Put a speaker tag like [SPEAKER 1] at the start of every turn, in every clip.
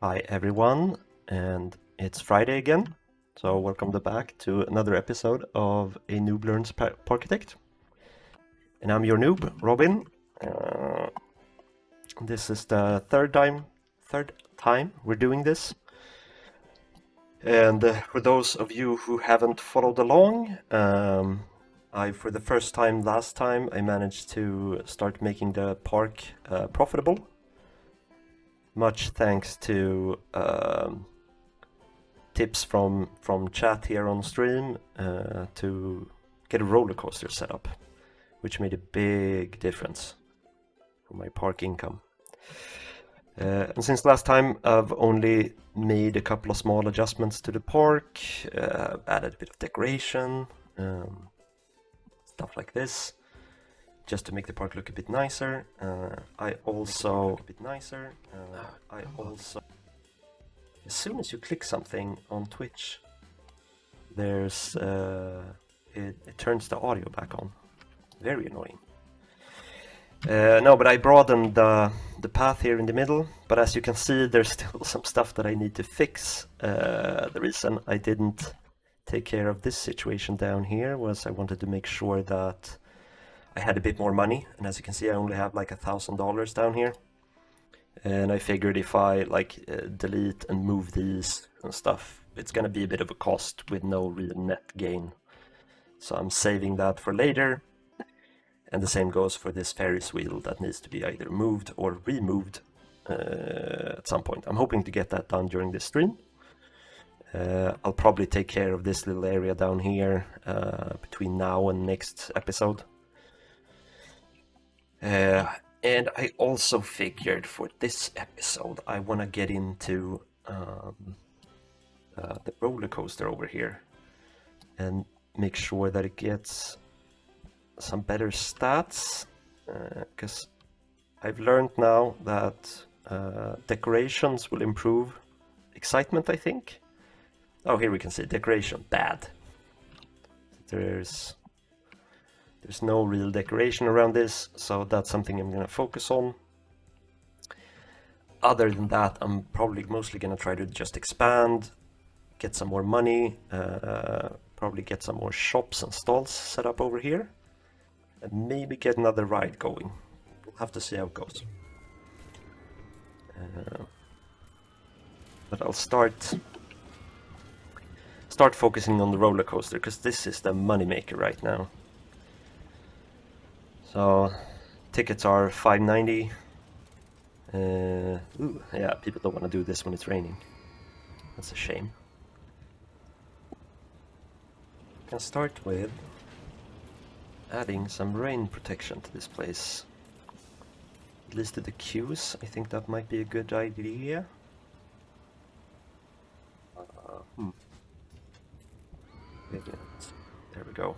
[SPEAKER 1] Hi everyone, and it's Friday again, so welcome back to another episode of A Noob Learns Parkitect. And I'm your noob, Robin. This is the third time we're doing this. And for those of you who haven't followed along, for the first time last time I managed to start making the park profitable. Much thanks to tips from chat here on stream to get a roller coaster set up, which made a big difference for my park income. And since last time, I've only made a couple of small adjustments to the park, added a bit of decoration, stuff like this, just to make the park look a bit nicer. I also, as soon as you click something on Twitch, there's it turns the audio back on. Very annoying. No, but I broadened the path here in the middle, but as you can see, there's still some stuff that I need to fix. The reason I didn't take care of this situation down here was I wanted to make sure that I had a bit more money, and as you can see, I only have like $1,000 down here. And I figured if I delete and move these and stuff, it's gonna be a bit of a cost with no real net gain. So I'm saving that for later. And the same goes for this Ferris wheel that needs to be either moved or removed at some point. I'm hoping to get that done during this stream. I'll probably take care of this little area down here between now and next episode. And I also figured for this episode I want to get into the roller coaster over here and make sure that it gets some better stats, because I've learned now that decorations will improve excitement, I think. Oh, here we can see decoration, bad. There's no real decoration around this, so that's something I'm gonna focus on. Other than that, I'm probably mostly gonna try to just expand, get some more money, probably get some more shops and stalls set up over here, and maybe get another ride going. We'll have to see how it goes. But I'll start focusing on the roller coaster, because this is the moneymaker right now. So tickets are $5.90. Yeah, people don't want to do this when it's raining. That's a shame. I can start with adding some rain protection to this place. At least to the queues, I think that might be a good idea. There we go.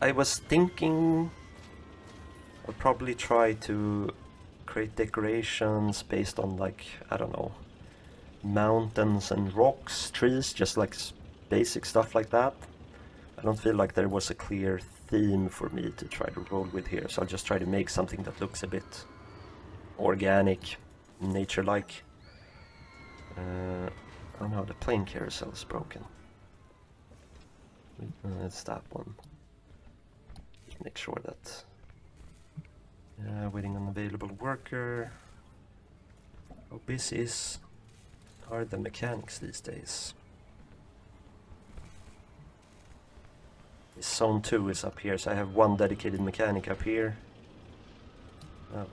[SPEAKER 1] I was thinking I'll probably try to create decorations based on, like, I don't know, mountains and rocks, trees, just like basic stuff like that. I don't feel like there was a clear theme for me to try to roll with here, so I'll just try to make something that looks a bit organic, nature-like. Oh no, the plane carousel is broken. It's that one. Just make sure that... waiting on available worker. How busy are the mechanics these days? Zone 2 is up here, so I have one dedicated mechanic up here. Oh.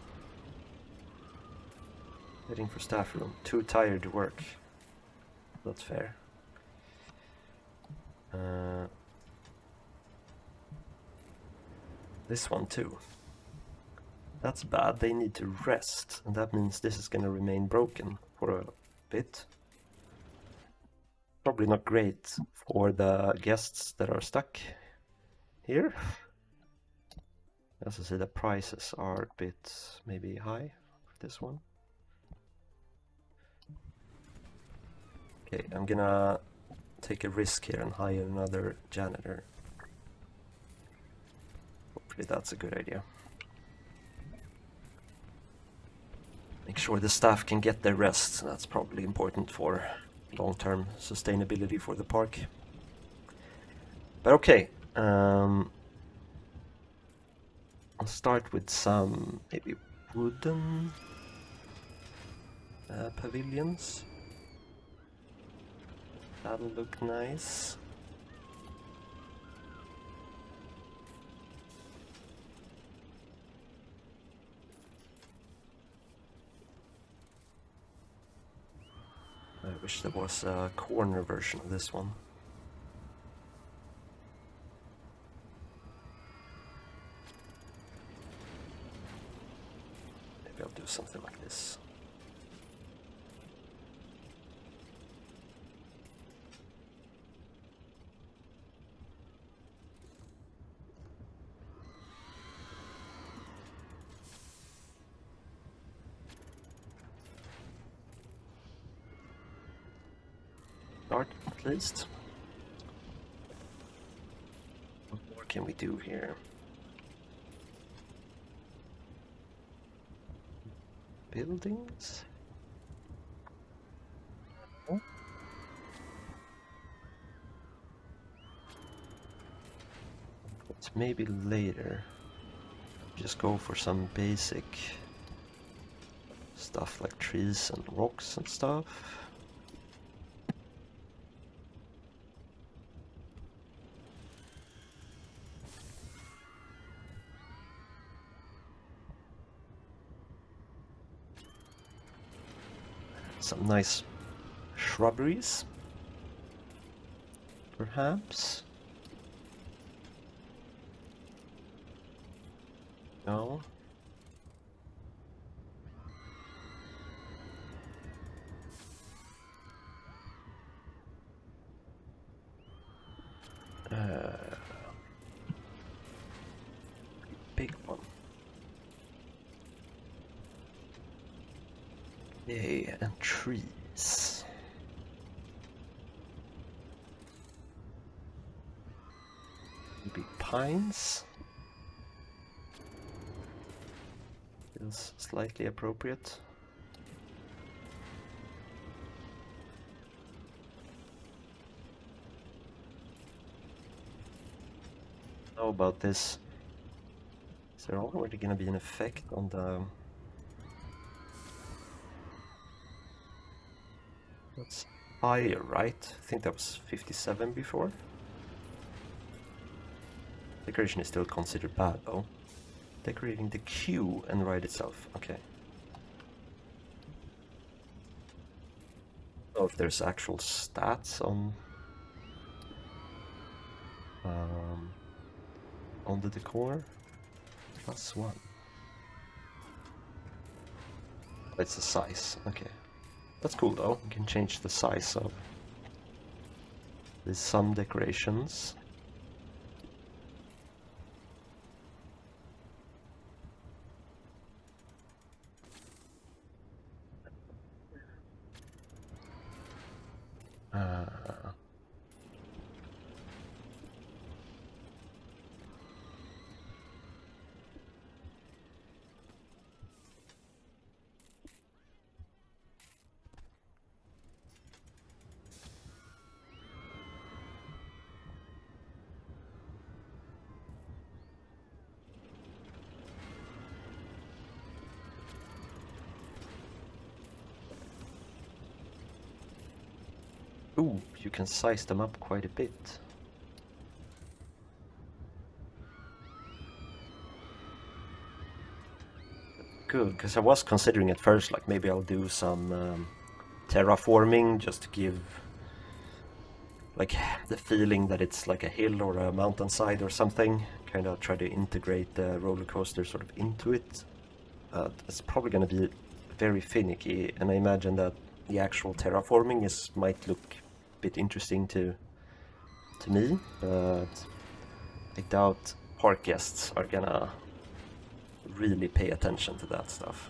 [SPEAKER 1] Waiting for staff room. Too tired to work. That's fair. This one too. That's bad. They need to rest, and that means this is going to remain broken for a bit. Probably not great for the guests that are stuck here. As I say, the prices are a bit maybe high for this one. Okay, I'm gonna take a risk here and hire another janitor. Hopefully that's a good idea. make sure the staff can get their rest. That's probably important for long-term sustainability for the park. But okay, I'll start with some maybe wooden pavilions. That'll look nice. I wish there was a corner version of this one. Maybe I'll do something like this. Start, at least. What more can we do here? Buildings? Oh. But maybe later just go for some basic stuff like trees and rocks and stuff. Some nice shrubberies, perhaps. No. Big one. Yeah, and trees. Maybe pines. Feels slightly appropriate. How about this? Is there already gonna be an effect on the... That's higher, right? I think that was 57 before. Decoration is still considered bad though. Decorating the queue and ride itself. Okay. Oh, if there's actual stats on the decor. +1. It's the size. Okay. That's cool though. You can change the size of some decorations. Ooh, you can size them up quite a bit. Good, because I was considering at first, like maybe I'll do some terraforming just to give like the feeling that it's like a hill or a mountainside or something. Kind of try to integrate the roller coaster sort of into it. It's probably going to be very finicky, and I imagine that the actual terraforming might look a bit interesting to me, but I doubt park guests are gonna really pay attention to that stuff.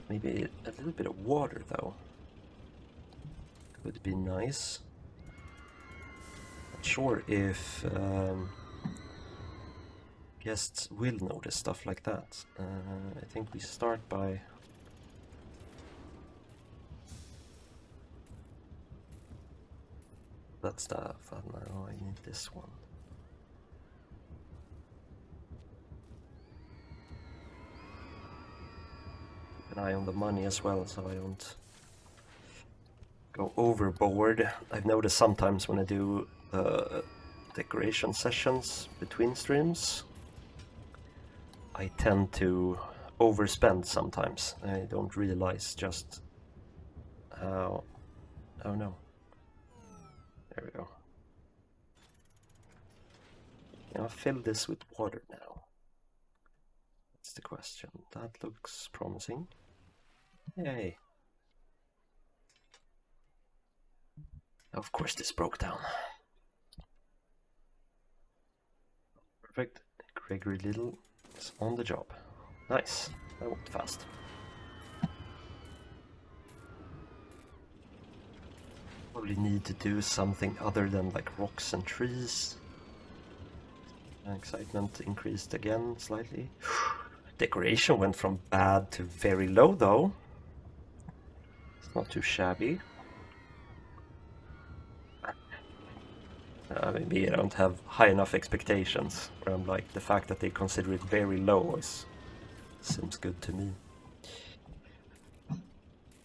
[SPEAKER 1] Maybe a little bit of water though would be nice. Not sure if guests will notice stuff like that. I think we start by that stuff. Now I need this one. Keep an eye on the money as well, so I don't go overboard. I've noticed sometimes when I do decoration sessions between streams, I tend to overspend sometimes. I don't realize just how... Oh no. There we go. Can I fill this with water now? That's the question. That looks promising. Yay. Of course this broke down. Perfect. Gregory Little is on the job. Nice. That went fast. Probably need to do something other than like rocks and trees. Excitement increased again slightly. Decoration went from bad to very low though. Not too shabby. Maybe I don't have high enough expectations. Where I'm like, the fact that they consider it very low seems good to me.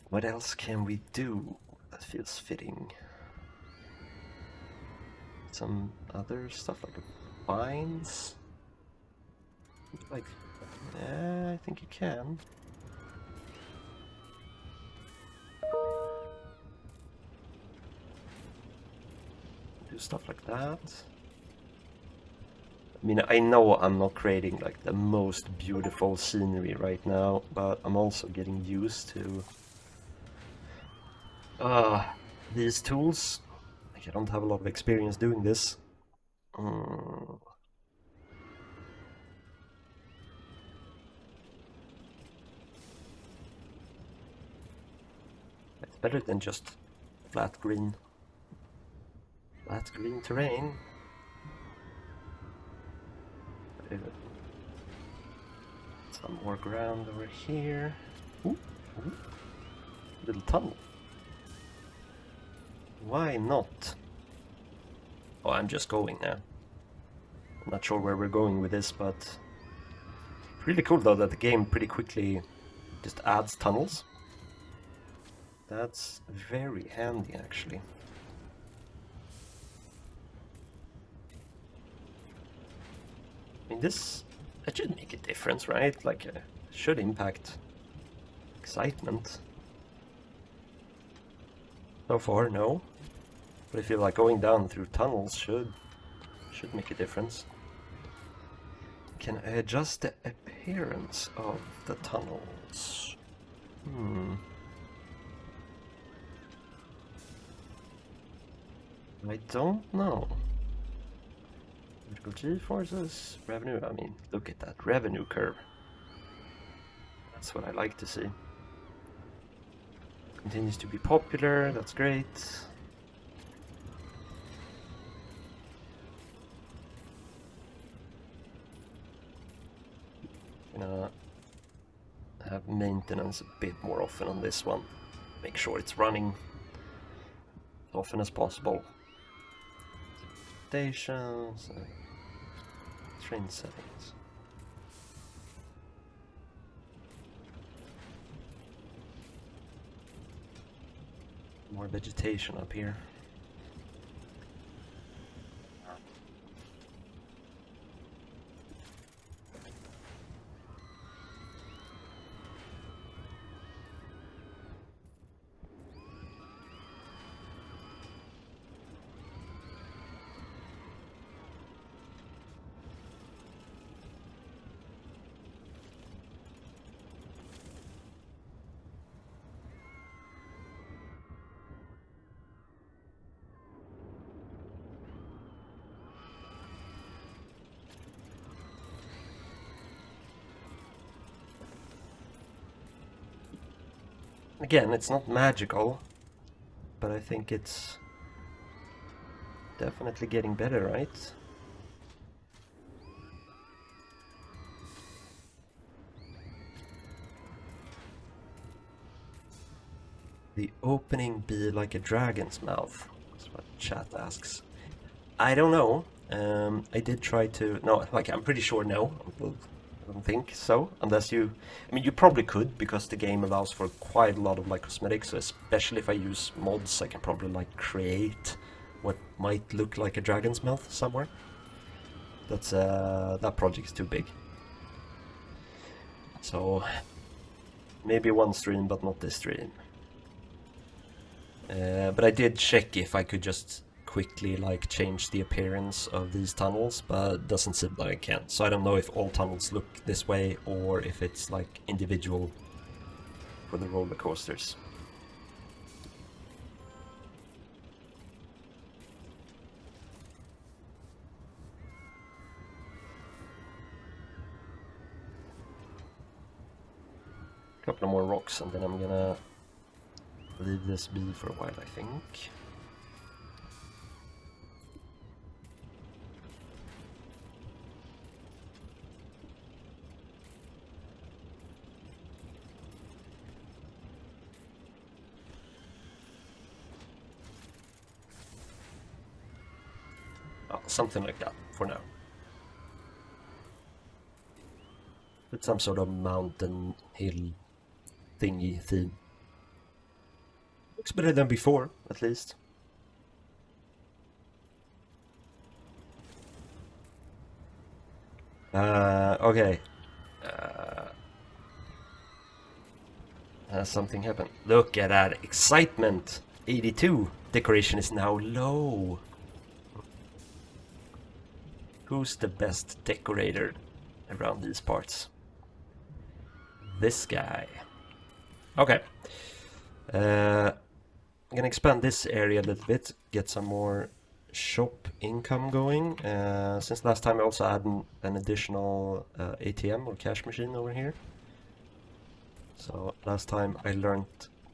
[SPEAKER 1] What else can we do that feels fitting? Some other stuff like vines? Like, yeah, I think you can. Do stuff like that. I mean, I know I'm not creating like the most beautiful scenery right now, but I'm also getting used to these tools. Like, I don't have a lot of experience doing this. It's better than just flat green terrain. Some more ground over here. Ooh. Little tunnel. Why not? Oh, I'm just going now. I'm not sure where we're going with this, but really cool though that the game pretty quickly just adds tunnels. That's very handy actually. I mean, that should make a difference, right? Like, should impact excitement. So far, no. But I feel like going down through tunnels should make a difference. Can I adjust the appearance of the tunnels? I don't know. Vertical G-forces, revenue, I mean, look at that revenue curve. That's what I like to see. Continues to be popular, that's great. Gonna have maintenance a bit more often on this one. Make sure it's running as often as possible. Stations, train settings. More vegetation up here. Again, it's not magical, but I think it's definitely getting better, right? The opening be like a dragon's mouth? That's what chat asks. I don't know. I did try to... No, like, I'm pretty sure no. I don't think so. Unless you... I mean, you probably could, because the game allows for quite a lot of, like, cosmetics. So especially if I use mods, I can probably, like, create what might look like a dragon's mouth somewhere. That's, that project is too big. So, maybe one stream, but not this stream. But I did check if I could just quickly like change the appearance of these tunnels, but it doesn't seem like I can. So I don't know if all tunnels look this way or if it's like individual for the roller coasters. A couple of more rocks and then I'm gonna leave this be for a while, I think. Oh, something like that for now. With some sort of mountain hill thingy theme. Looks better than before, at least. Okay. Something happened. Look at that excitement! 82. Decoration is now low. Who's the best decorator around these parts? This guy. Okay. I'm gonna expand this area a little bit, get some more shop income going. Since last time I also had an additional ATM or cash machine over here. So last time I learned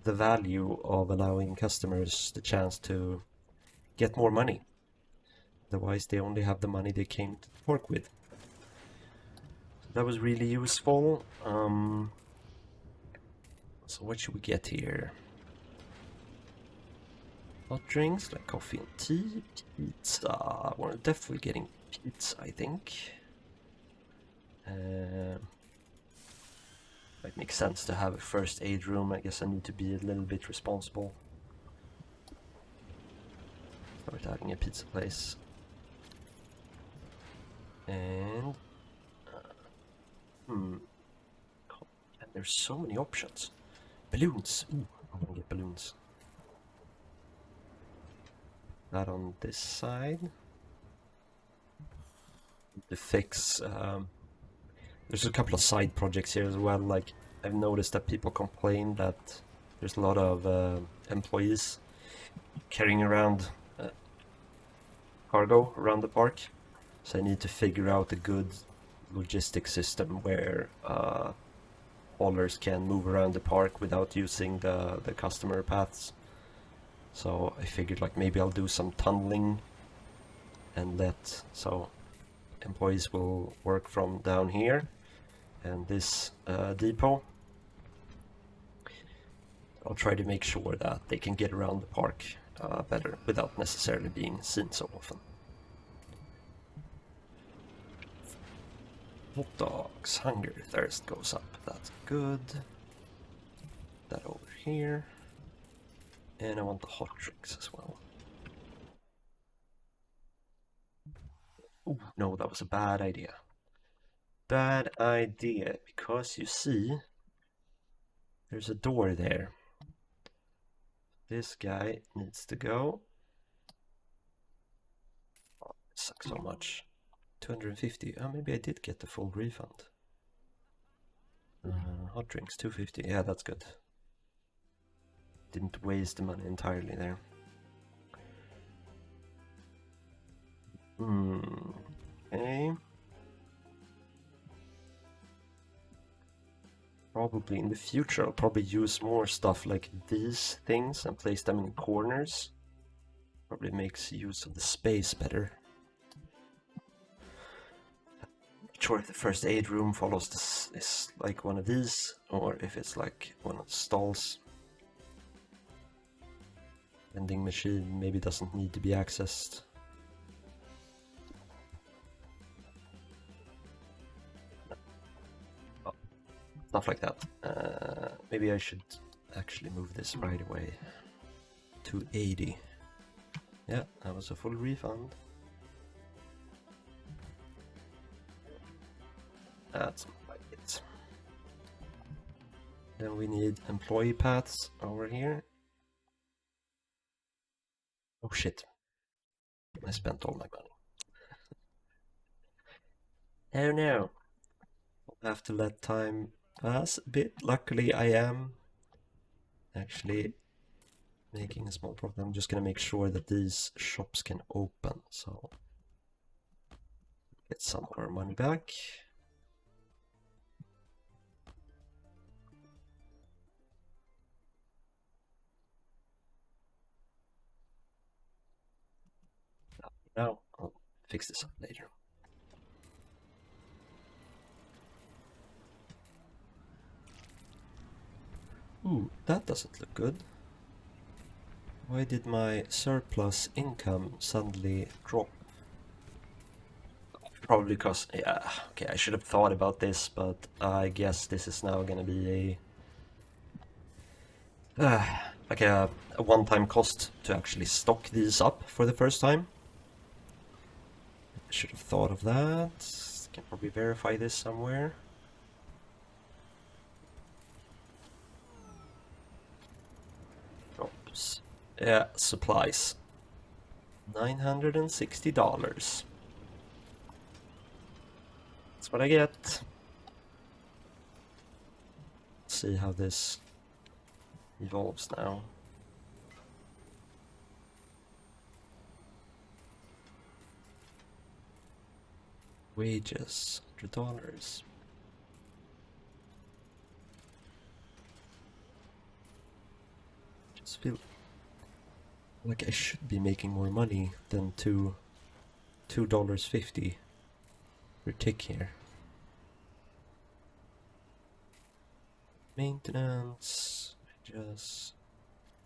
[SPEAKER 1] the value of allowing customers the chance to get more money. Otherwise they only have the money they came to work with. So that was really useful. So what should we get here? Hot drinks like coffee and tea, pizza. We're definitely getting pizza, I think. Might make sense to have a first aid room. I guess I need to be a little bit responsible. Start having a pizza place. And and there's so many options. Balloons. Ooh, I want to get balloons. That on this side. To fix. There's a couple of side projects here as well. Like I've noticed that people complain that there's a lot of employees carrying around cargo around the park. So I need to figure out a good logistics system where haulers can move around the park without using the customer paths. So I figured like maybe I'll do some tunneling and let so employees will work from down here and this depot. I'll try to make sure that they can get around the park better without necessarily being seen so often. Hot dogs, hunger, thirst goes up. That's good. That over here. And I want the hot drinks as well. Ooh, no, that was a bad idea. Bad idea, because you see, there's a door there. This guy needs to go. Oh, it sucks so much. 250. Oh, maybe I did get the full refund. Hot drinks, 250. Yeah, that's good. Didn't waste the money entirely there. Okay. Probably in the future I'll probably use more stuff like these things and place them in corners. Probably makes use of the space better. Not sure if the first aid room follows this is like one of these or if it's like one of the stalls. vending machine maybe doesn't need to be accessed. Oh, stuff like that. Maybe I should actually move this right away to 80. Yeah, that was a full refund. That's like it. Then we need employee paths over here. Oh shit. I spent all my money. Oh no. I'll have to let time pass a bit. Luckily I am actually making a small profit. I'm just gonna make sure that these shops can open, so get some of our money back. Now I'll fix this up later. Ooh, that doesn't look good. Why did my surplus income suddenly drop? Probably because, yeah, okay, I should have thought about this, but I guess this is now gonna be like a one-time cost to actually stock these up for the first time. I should have thought of that. Can probably verify this somewhere. Oops. Yeah, supplies. $960. That's what I get. Let's see how this evolves now. Wages, $100. Just feel like I should be making more money than $2.50 per tick here. Maintenance, just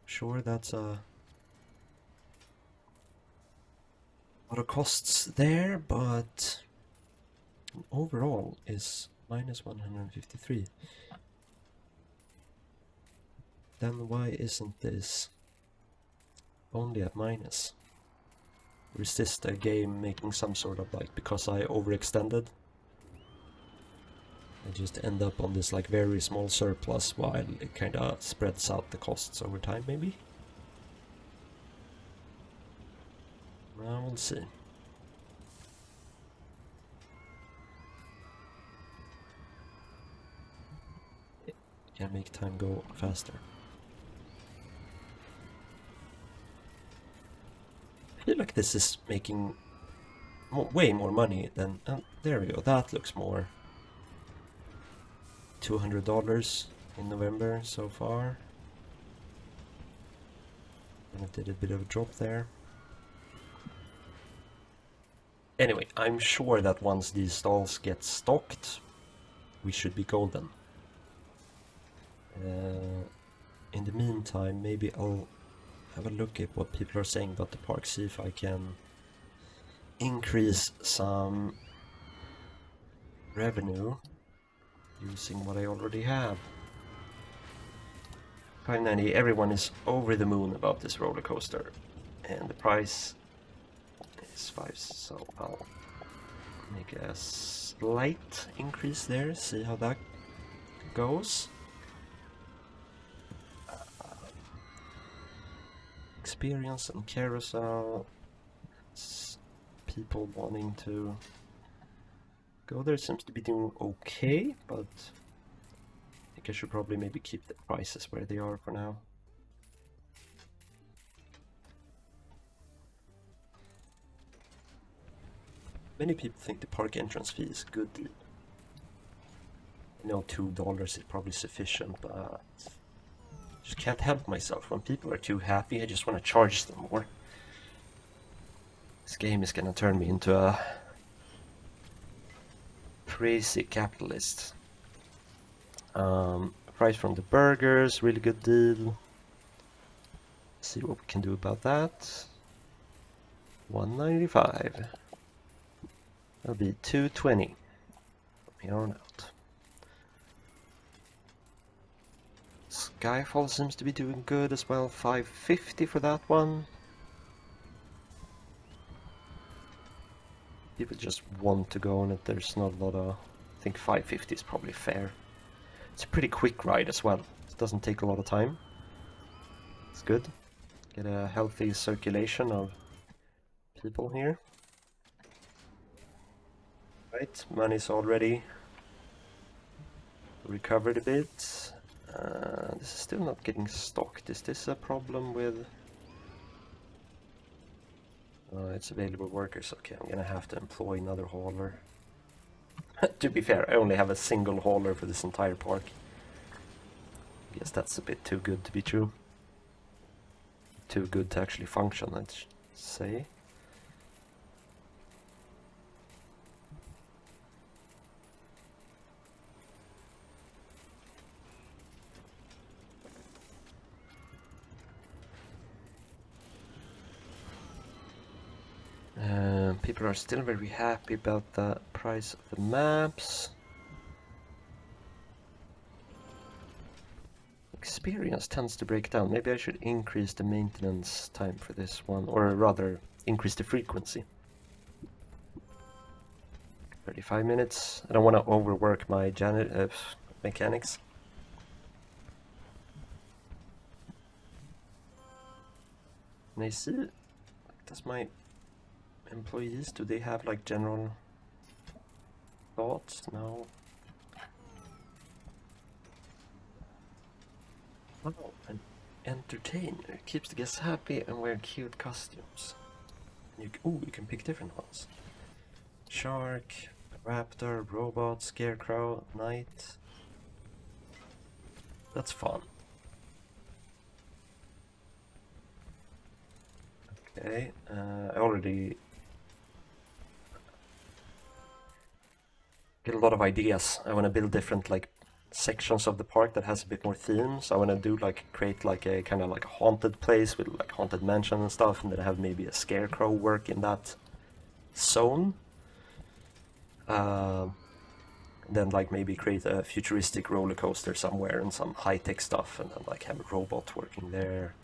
[SPEAKER 1] sure that's a lot of costs there, but overall is minus 153. Then why isn't this only at minus? Or is this the game making some sort of like, because I overextended, I just end up on this like very small surplus while it kinda spreads out the costs over time maybe? Well, we'll see. Can make time go faster. I feel like this is making way more money than... there we go, that looks more. $200 in November so far. And it did a bit of a drop there. Anyway, I'm sure that once these stalls get stocked, we should be golden. In the meantime, maybe I'll have a look at what people are saying about the park, see if I can increase some revenue using what I already have. 590, everyone is over the moon about this roller coaster, and the price is 5, so I'll make a slight increase there, see how that goes. Experience and carousel, people wanting to go there seems to be doing okay, but I think I should probably maybe keep the prices where they are for now. Many people think the park entrance fee is a good deal. I know $2 is probably sufficient, but just can't help myself. When people are too happy, I just want to charge them more. This game is gonna turn me into a crazy capitalist. Price from the burgers, really good deal. see what we can do about that. 195. That'll be 220 from here on out. Skyfall seems to be doing good as well. 550 for that one. People just want to go on it. There's not a lot of... I think 550 is probably fair. It's a pretty quick ride as well. It doesn't take a lot of time. It's good. Get a healthy circulation of people here. Right, money's already recovered a bit. This is still not getting stocked. Is this a problem with... it's available workers. Okay, I'm gonna have to employ another hauler. To be fair, I only have a single hauler for this entire park. Guess that's a bit too good to be true. Too good to actually function, I'd say. People are still very happy about the price of the maps. Experience tends to break down. Maybe I should increase the maintenance time for this one, or rather increase the frequency. 35 minutes. I don't want to overwork my mechanics. And I see, does my employees, do they have like general thoughts? No. Oh, an entertainer keeps the guests happy and wear cute costumes. You can pick different ones. Shark, raptor, robot, scarecrow, knight. That's fun. Okay, I already get a lot of ideas. I want to build different like sections of the park that has a bit more themes. I want to do like create like a kind of like a haunted place with like haunted mansion and stuff, and then have maybe a scarecrow work in that zone. Then like maybe create a futuristic roller coaster somewhere and some high-tech stuff, and then like have a robot working there.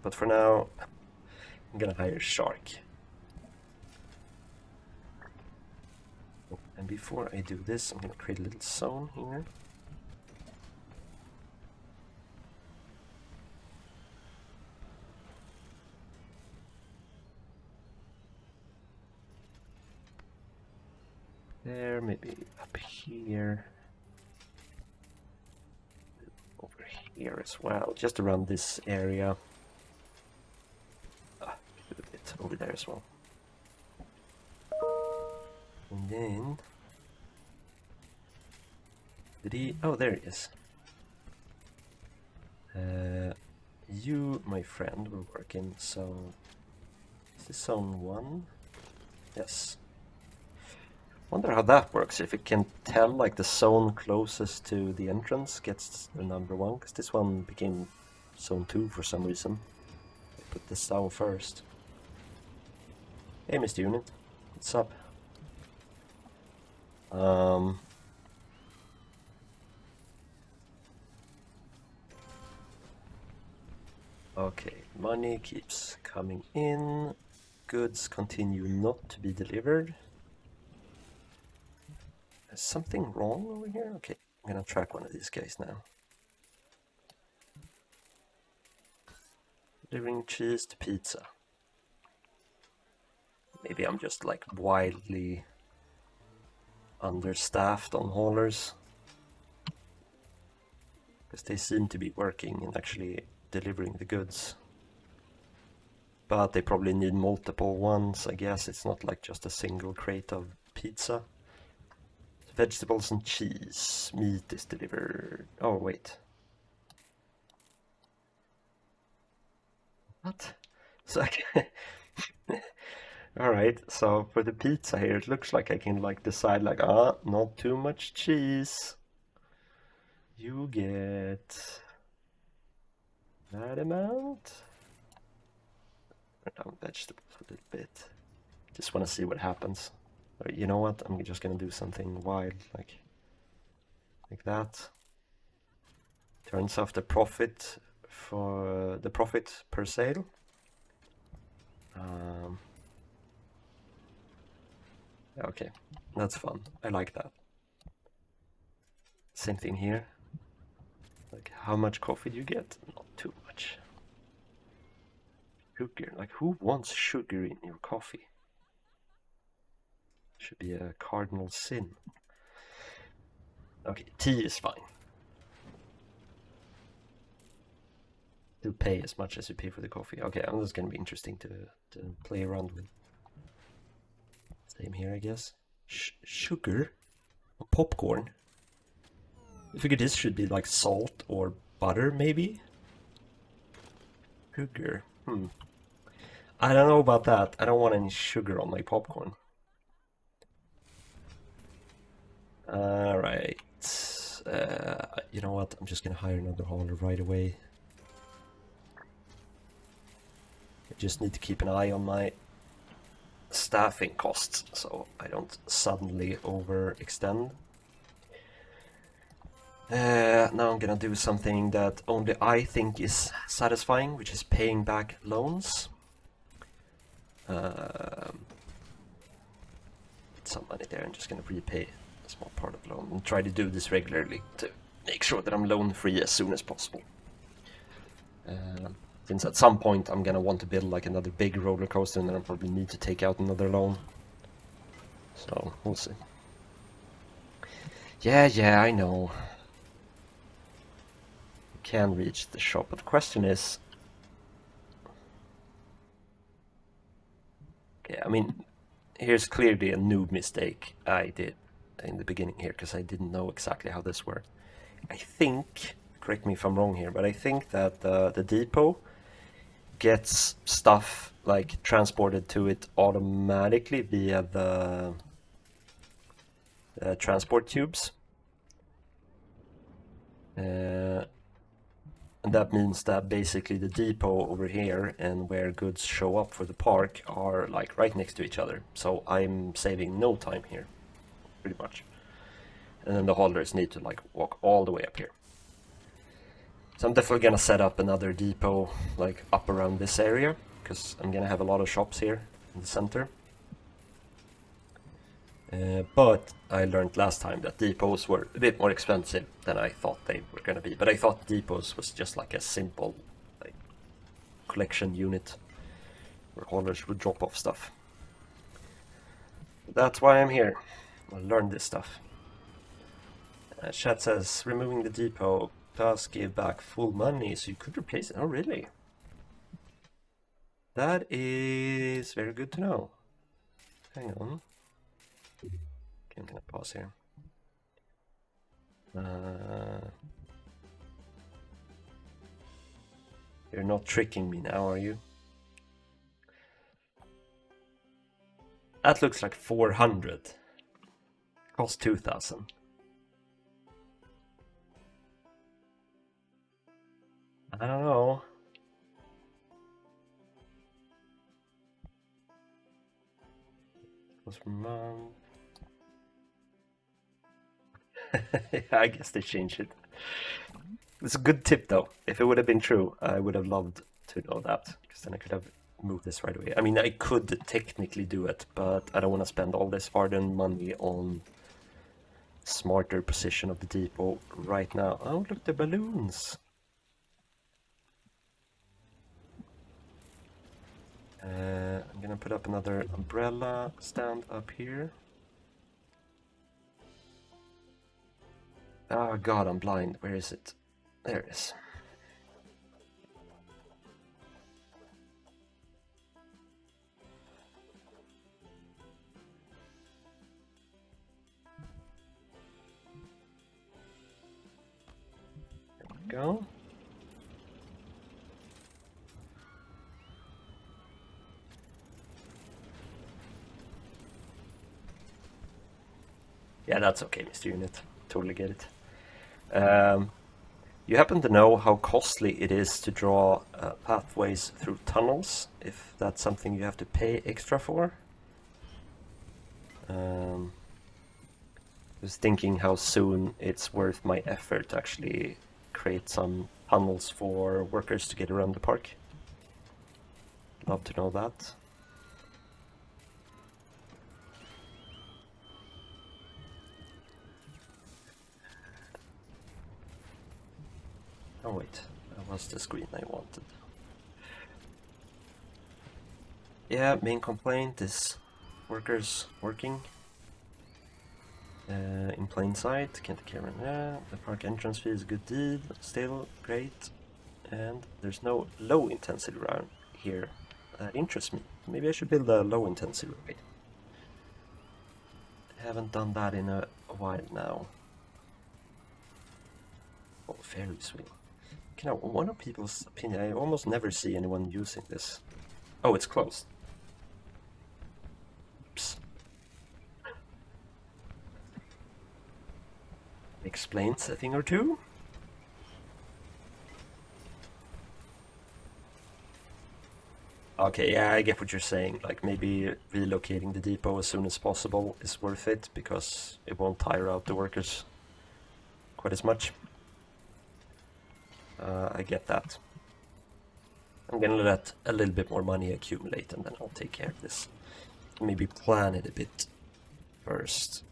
[SPEAKER 1] But for now, I'm gonna hire Shark. And before I do this, I'm gonna create a little zone here. There, maybe up here. Over here as well, just around this area. A bit over there as well. And then... Did he... Oh, there he is. You, my friend, will work in zone... Is this zone 1? Yes. Wonder how that works, if it can tell like the zone closest to the entrance gets the number 1, because this one became zone 2 for some reason. I put this down first. Hey Mr. Unit, what's up? Okay, money keeps coming in, goods continue not to be delivered. Is something wrong over here? Okay, I'm gonna track one of these guys now. Delivering cheese to pizza. Maybe I'm just like wildly understaffed on haulers. Because they seem to be working and actually delivering the goods. But they probably need multiple ones, I guess. It's not like just a single crate of pizza. Vegetables and cheese. Meat is delivered. Oh, wait. What? So I can... Alright, so for the pizza here, it looks like I can like decide like, not too much cheese. You get That amount. Turn down vegetables a little bit. Just want to see what happens. You know what? I'm just gonna do something wild, like that. Turns off the profit for the profit per sale. Okay, that's fun. I like that. Same thing here. Like, how much coffee do you get? Not too much. Sugar. Like, who wants sugar in your coffee? Should be a cardinal sin. Okay, tea is fine. You pay as much as you pay for the coffee. Okay, this is gonna be interesting to play around with. Same here, I guess. Sugar? Or popcorn? I figured this should be like salt or butter, maybe? Sugar. I don't know about that. I don't want any sugar on my popcorn. Alright. You know what? I'm just gonna hire another hauler right away. I just need to keep an eye on my staffing costs so I don't suddenly overextend. Now I'm gonna do something that only I think is satisfying, which is paying back loans. Some money there. I'm just gonna repay a small part of the loan and try to do this regularly to make sure that I'm loan free as soon as possible. Since at some point I'm gonna want to build like another big roller coaster, and then I'll probably need to take out another loan. So we'll see. Yeah, I know. You can reach the shop, but the question is, okay, I mean, here's clearly a noob mistake I did in the beginning here, because I didn't know exactly how this worked. I think, correct me if I'm wrong here, but I think that the depot gets stuff like transported to it automatically via the transport tubes. And that means that basically the depot over here and where goods show up for the park are like right next to each other. So I'm saving no time here, pretty much. And then the haulers need to like walk all the way up here. So I'm definitely gonna set up another depot like up around this area, because I'm gonna have a lot of shops here in the center. But I learned last time that depots were a bit more expensive than I thought they were gonna be. But I thought depots was just like a simple like collection unit where haulers would drop off stuff. That's why I'm here. I'll learn this stuff. Chat says removing the depot does give back full money, so you could replace it. Oh, really? That is very good to know. Hang on. Okay, I'm gonna pause here. You're not tricking me now, are you? That looks like 400. Cost 2,000. I don't know. Was mom. Yeah, I guess they changed it. It's a good tip though. If it would have been true, I would have loved to know that, because then I could have moved this right away. I mean, I could technically do it, but I don't want to spend all this hard-earned money on smarter position of the depot right now. Oh, look, the balloons. I'm gonna put up another umbrella stand up here. Oh god, I'm blind. Where is it? There it is. There we go. Yeah, that's okay, Mr. Unit. Totally get it. You happen to know how costly it is to draw pathways through tunnels, if that's something you have to pay extra for? Was thinking how soon it's worth my effort to actually create some tunnels for workers to get around the park. Love to know that. Oh wait, that was the screen I wanted. Yeah, main complaint is workers working in plain sight. Can't take care of the park entrance fee is a good deal, still great. And there's no low intensity round here. That interests me. Maybe I should build a low intensity ride. I haven't done that in a while now. Oh, Ferris wheel. You know, one of people's opinion, I almost never see anyone using this. Oh, it's closed. Oops. Explains a thing or two. Okay, yeah, I get what you're saying. Like, maybe relocating the depot as soon as possible is worth it, because it won't tire out the workers quite as much. I get that. I'm gonna let a little bit more money accumulate, and then I'll take care of this. Maybe plan it a bit first.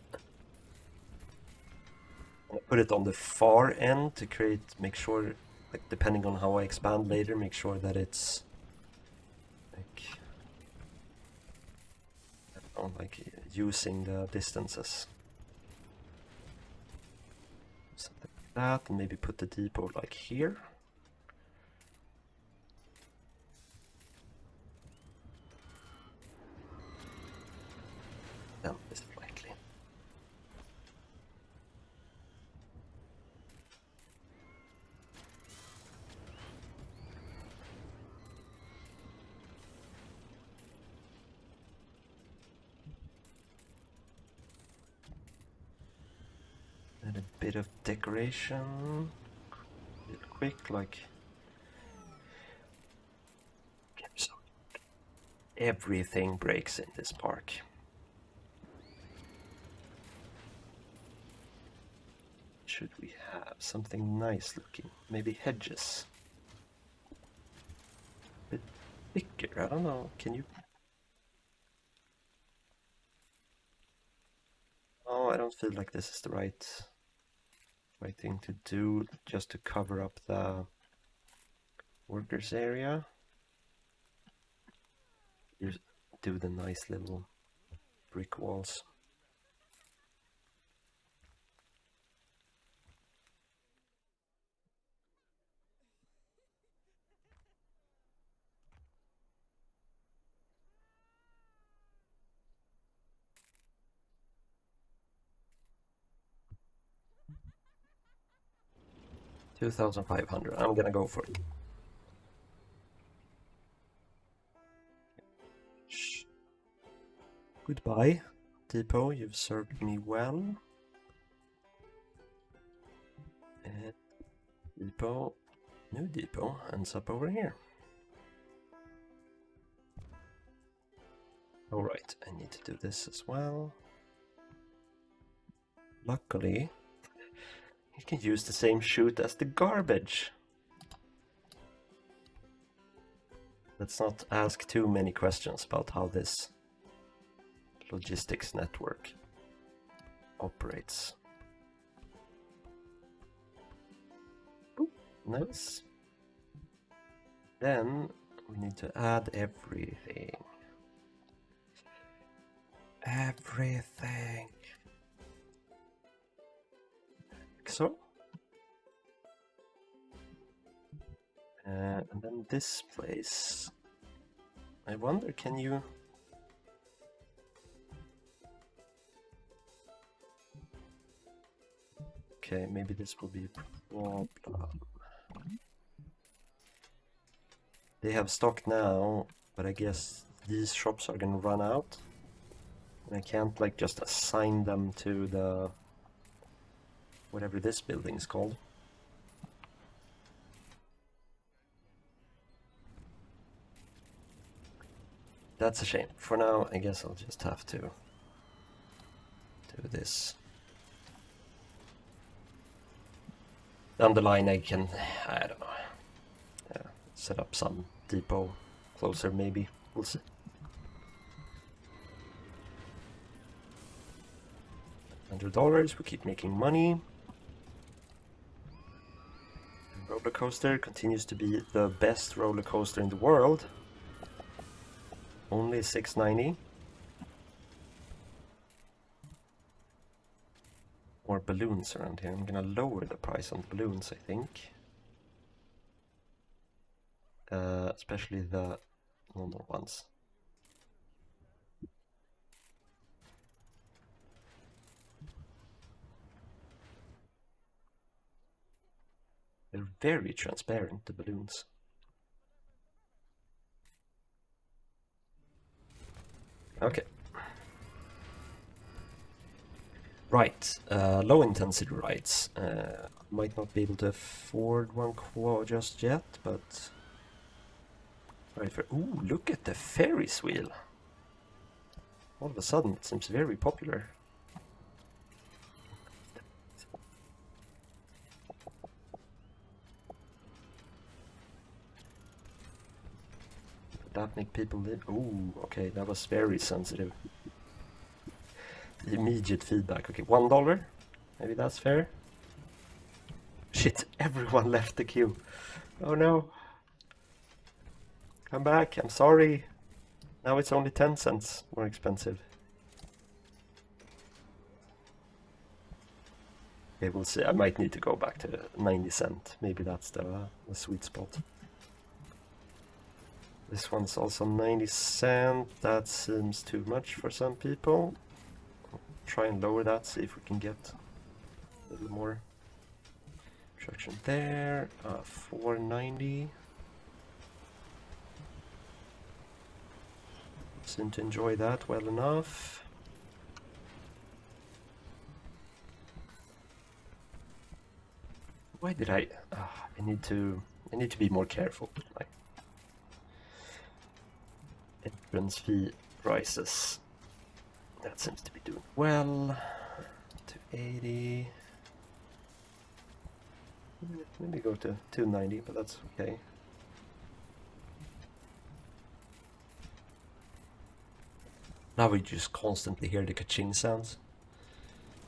[SPEAKER 1] I'll put it on the far end to make sure, like, depending on how I expand later, make sure that it's like, using the distances. Something like that, and maybe put the depot like here. Then this slightly. And a bit of decoration. Real quick, like. So everything breaks in this park. Should we have something nice looking? Maybe hedges. A bit thicker, I don't know. Can you? Oh, I don't feel like this is the right thing to do, just to cover up the workers area. You do the nice little brick walls. $2,500. I'm gonna go for it. Shh. Goodbye, depot. You've served me well. And depot, new depot ends up over here. Alright, I need to do this as well. Luckily, you can use the same chute as the garbage. Let's not ask too many questions about how this logistics network operates. Boop, nice. Then we need to add everything. Everything. Like so. And then this place. I wonder, can you... Okay, maybe this will be a problem. They have stock now, but I guess these shops are gonna run out. And I can't like just assign them to the... whatever this building is called. That's a shame. For now, I guess I'll just have to do this. Down the line I can, I don't know, set up some depot closer maybe, we'll see. $100, we keep making money. Roller coaster continues to be the best roller coaster in the world. Only $6.90. More balloons around here. I'm gonna lower the price on balloons, I think. Especially the normal ones. They're very transparent, the balloons. Okay. Right, low intensity rides. Might not be able to afford one just yet, but... Right for... Ooh, look at the Ferris wheel! All of a sudden it seems very popular. Would that make people live? Ooh, okay, that was very sensitive. Immediate feedback. Okay, $1. Maybe that's fair. Shit, everyone left the queue. Oh no. Come back, I'm sorry. Now it's only 10 cents more expensive. Okay, we'll see. I might need to go back to 90 cent. Maybe that's the sweet spot. This one's also 90 cent. That seems too much for some people. Try and lower that, see if we can get a little more traction there. $4.90. Seem to enjoy that well enough. Why did I need to be more careful with my entrance fee prices. That seems to be doing well. 280. Maybe go to 290, but that's okay. Now we just constantly hear the ka-ching sounds.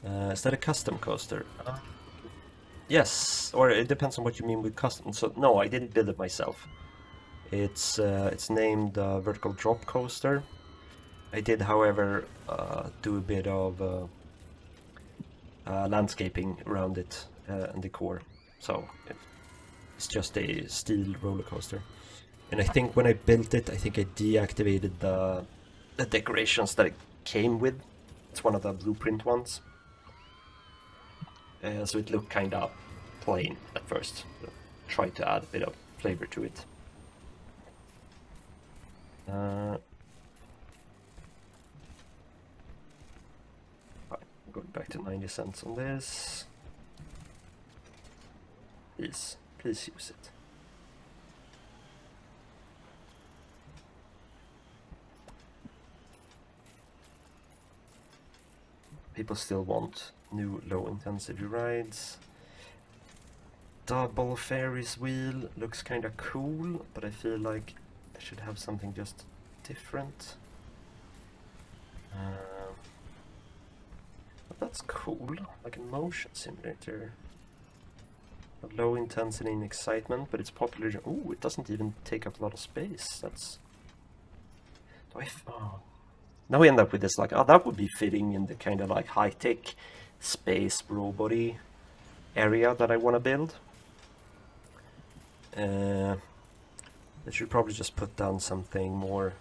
[SPEAKER 1] Is that a custom coaster? Yes, or it depends on what you mean with custom. So no, I didn't build it myself. It's named Vertical Drop Coaster. I did, however, do a bit of landscaping around it and decor. So it's just a steel roller coaster. And I think when I built it, I think I deactivated the decorations that it came with. It's one of the blueprint ones. So it looked kind of plain at first. Tried to add a bit of flavor to it. Going back to 90 cents on this. Please use it. People still want new low intensity rides. Double Ferris wheel looks kinda cool, but I feel like I should have something just different. But that's cool, like a motion simulator. Low intensity and excitement, but it's popular. Ooh, it doesn't even take up a lot of space. That's... oh. Now we end up with this, like, oh, that would be fitting in the kind of like high-tech space robot-y area that I want to build. I should probably just put down something more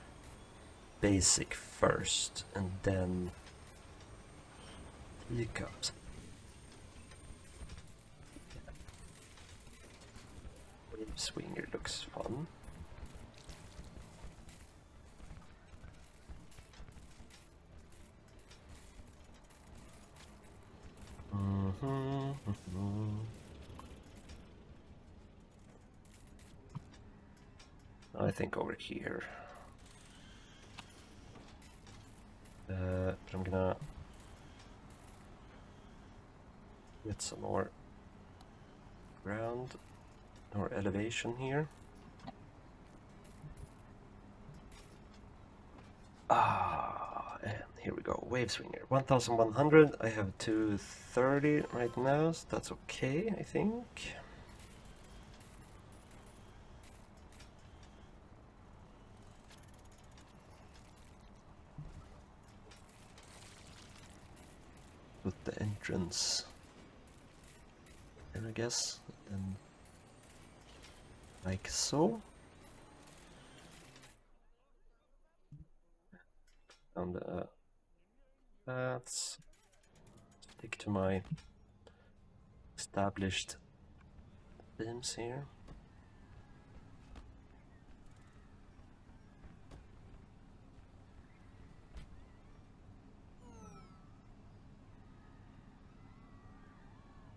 [SPEAKER 1] basic first, and then teacups. Wave swinger looks fun. I think over here. but I'm gonna get some more ground or elevation here. And here we go, wave swinger, 1100. I have 230 right now, so that's okay, I think. Put the entrance in, I guess, and like so. And let's stick to my established themes here.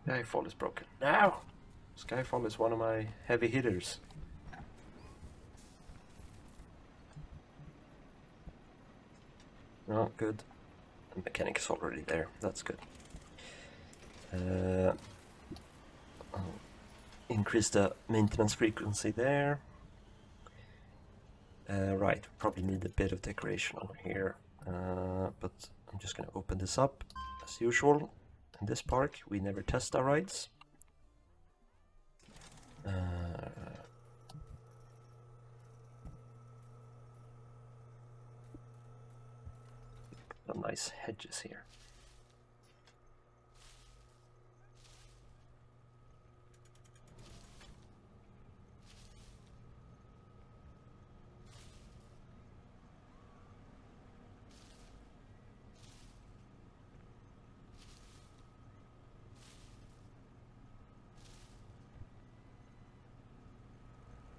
[SPEAKER 1] Skyfall is broken. Now! Skyfall is one of my heavy hitters. Oh, good. The mechanic is already there. That's good. I'll increase the maintenance frequency there. Right, probably need a bit of decoration over here. But I'm just going to open this up as usual. In this park, we never test our rides. Some nice hedges here.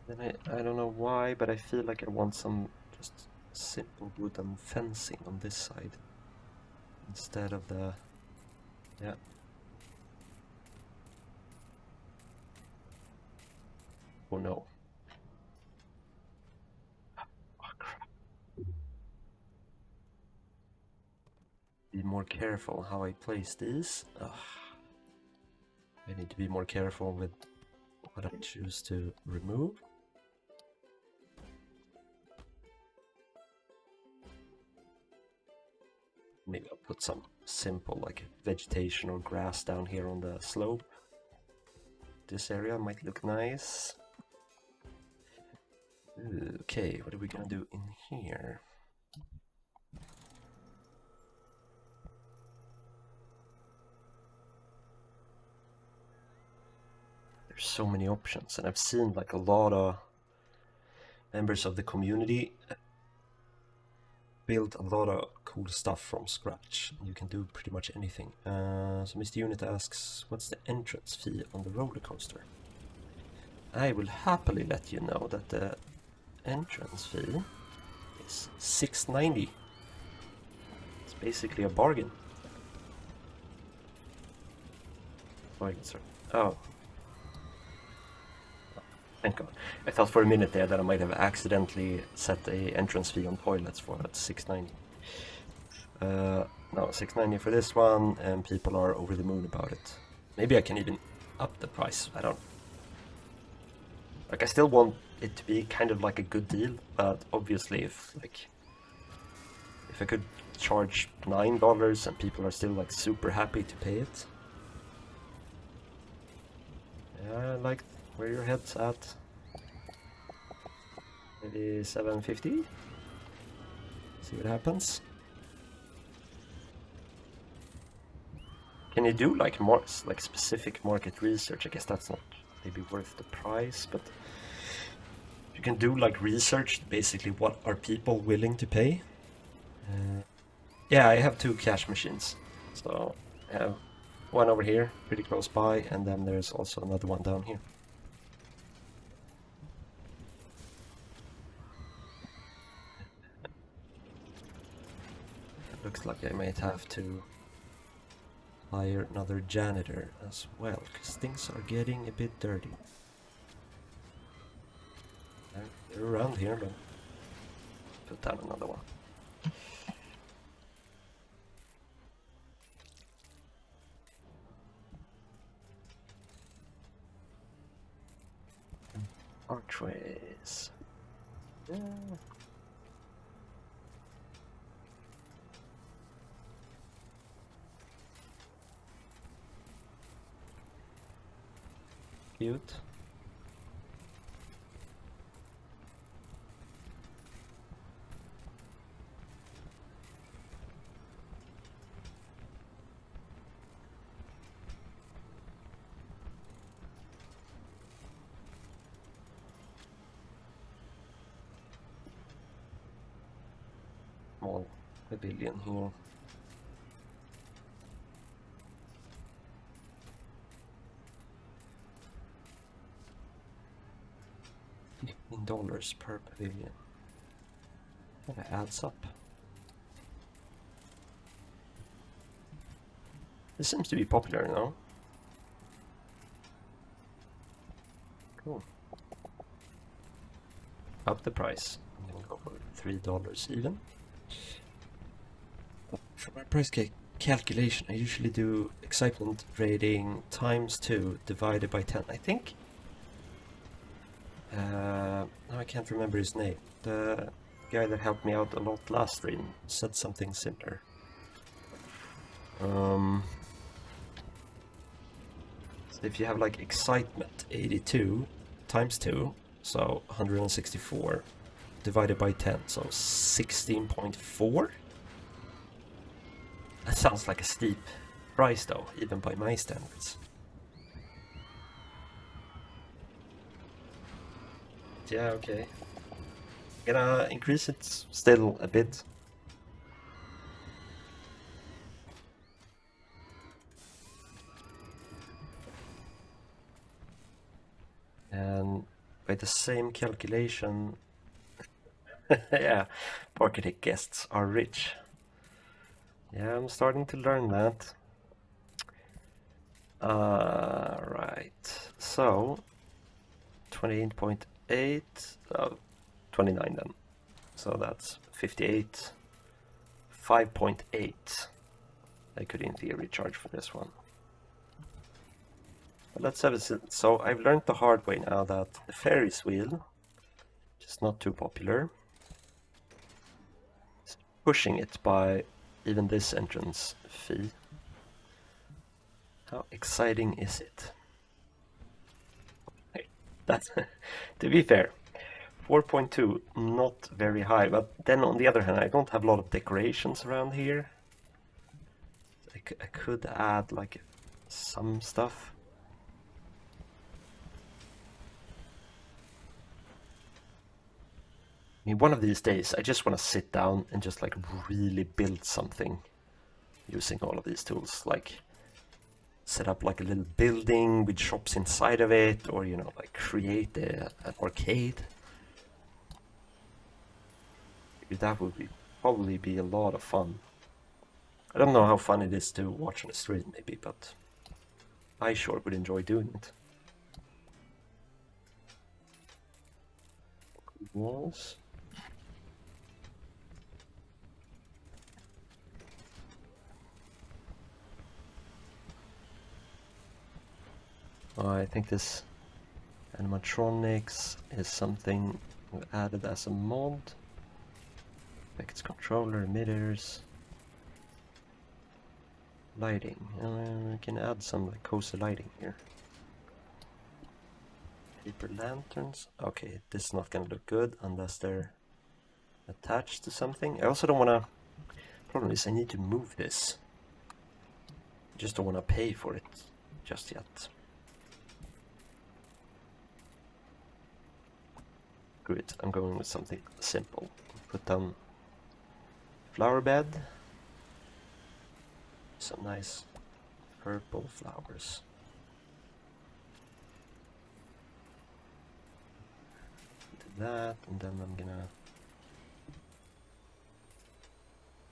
[SPEAKER 1] Then I don't know why, but I feel like I want some just simple wooden fencing on this side instead of the, yeah. Oh no. Oh crap. Be more careful how I place these. Ugh. I need to be more careful with what I choose to remove. Maybe I'll put some simple like vegetation or grass down here on the slope. This area might look nice. Okay, what are we gonna do in here? There's so many options, and I've seen like a lot of members of the community build a lot of cool stuff from scratch. You can do pretty much anything. So Mr. Unit asks, what's the entrance fee on the roller coaster? I will happily let you know that the entrance fee is $6.90. It's basically a bargain. Oh. Thank God. I thought for a minute there that I might have accidentally set the entrance fee on toilets for that $6.90. No, $6.90 for this one, and people are over the moon about it. Maybe I can even up the price. I don't. Like, I still want it to be kind of like a good deal, but obviously if I could charge $9 and people are still like super happy to pay it. Yeah, I like where your head's at. Maybe $7.50. See what happens. Can you do like more like specific market research? I guess that's not maybe worth the price, but you can do like research, basically what are people willing to pay. Yeah, I have 2 cash machines, so I have one over here pretty close by, and then there's also another one down here. It looks like I might have to hire another janitor as well, because things are getting a bit dirty. They're around here, but put down another one. Archways. Yeah. Cute. Small pavilion here. $15 per pavilion. That adds up. This seems to be popular now. Cool. Up the price. I'm gonna go for $3 even. For my price calculation, I usually do excitement rating times 2 divided by 10. I think. Now I can't remember his name. The guy that helped me out a lot last stream said something similar. So if you have like excitement 82 times 2, so 164 divided by 10, so 16.4. That sounds like a steep price though, even by my standards. Yeah, okay. Gonna increase it still a bit. And by the same calculation, yeah, Parkitect guests are rich. Yeah, I'm starting to learn that. Right, so 28.8, 29 then. So that's 58, 5.8. I could in theory charge for this one. But let's have it. So I've learned the hard way now that the Ferris wheel, which is not too popular, is pushing it by even this entrance fee. How exciting is it? That's to be fair, 4.2, not very high, but then on the other hand, I don't have a lot of decorations around here. I could add like some stuff. I mean, one of these days, I just want to sit down and just like really build something using all of these tools, like set up like a little building with shops inside of it, or, you know, like create an arcade. That would probably be a lot of fun. I don't know how fun it is to watch on a stream, maybe, but I sure would enjoy doing it. Walls. I think this animatronics is something we added as a mod. Effects controller, emitters, lighting. We can add some like cozy lighting here. Paper lanterns. Okay, this is not gonna look good unless they're attached to something. I also don't wanna. Problem is, I need to move this. I just don't wanna pay for it just yet. Good, I'm going with something simple. Put down flower bed. Some nice purple flowers. Do that, and then I'm gonna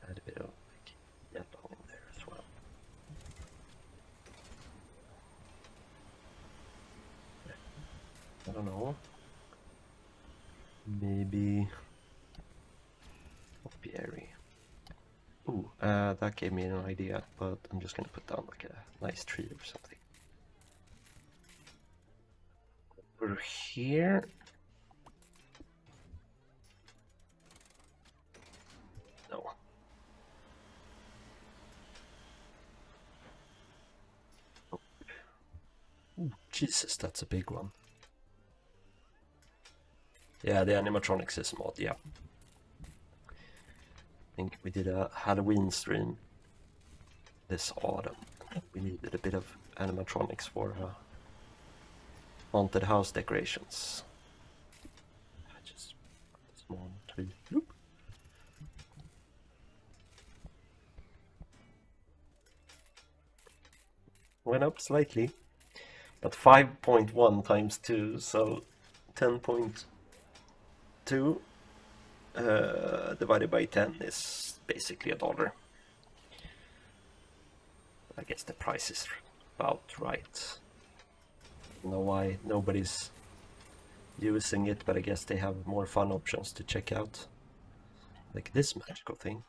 [SPEAKER 1] add a bit of like yellow in there as well. I don't know. Maybe topiary. Ooh, that gave me an idea, but I'm just gonna put down like a nice tree or something. Over here, Jesus, that's a big one. Yeah, the animatronics is mod, yeah. I think we did a Halloween stream this autumn. We needed a bit of animatronics for haunted house decorations. Just small tree. Loop. Went up slightly, but 5.1 times 2, so 10.2 divided by 10 is basically $1. I guess the price is about right. I don't know why nobody's using it, but I guess they have more fun options to check out, like this magical thing.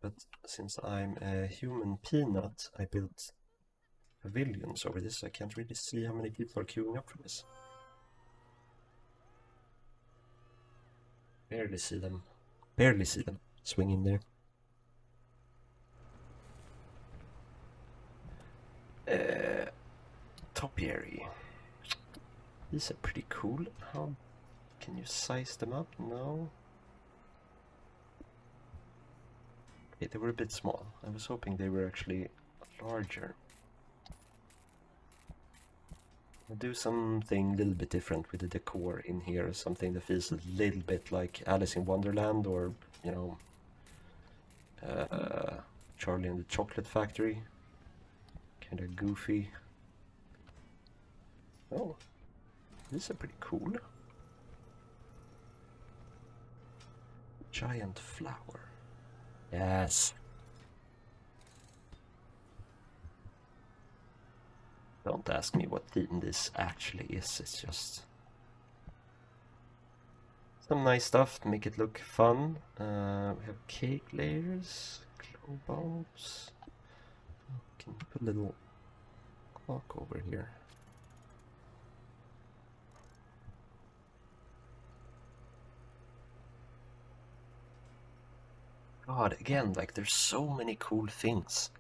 [SPEAKER 1] But since I'm a human peanut, I built pavilions over this, so I can't really see how many people are queuing up for this. Barely see them. Barely see them. Swing in there. Topiary. These are pretty cool. How can you size them up? No. Okay, they were a bit small. I was hoping they were actually larger. I'll do something a little bit different with the decor in here. Something that feels a little bit like Alice in Wonderland, or, you know, Charlie and the Chocolate Factory. Kind of goofy. Oh, these are pretty cool. Giant flower. Yes. Don't ask me what theme this actually is, it's just some nice stuff to make it look fun. We have cake layers, glow bulbs. Can put a little clock over here. God, again, like there's so many cool things.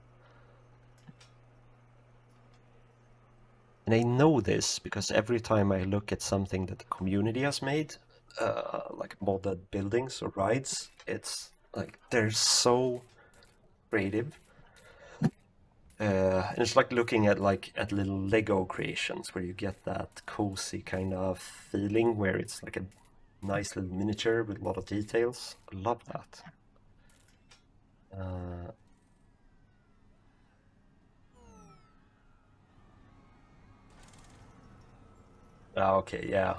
[SPEAKER 1] And I know this because every time I look at something that the community has made, like modded buildings or rides, it's like they're so creative. And it's like looking at little Lego creations where you get that cozy kind of feeling where it's like a nice little miniature with a lot of details. I love that. Okay, yeah.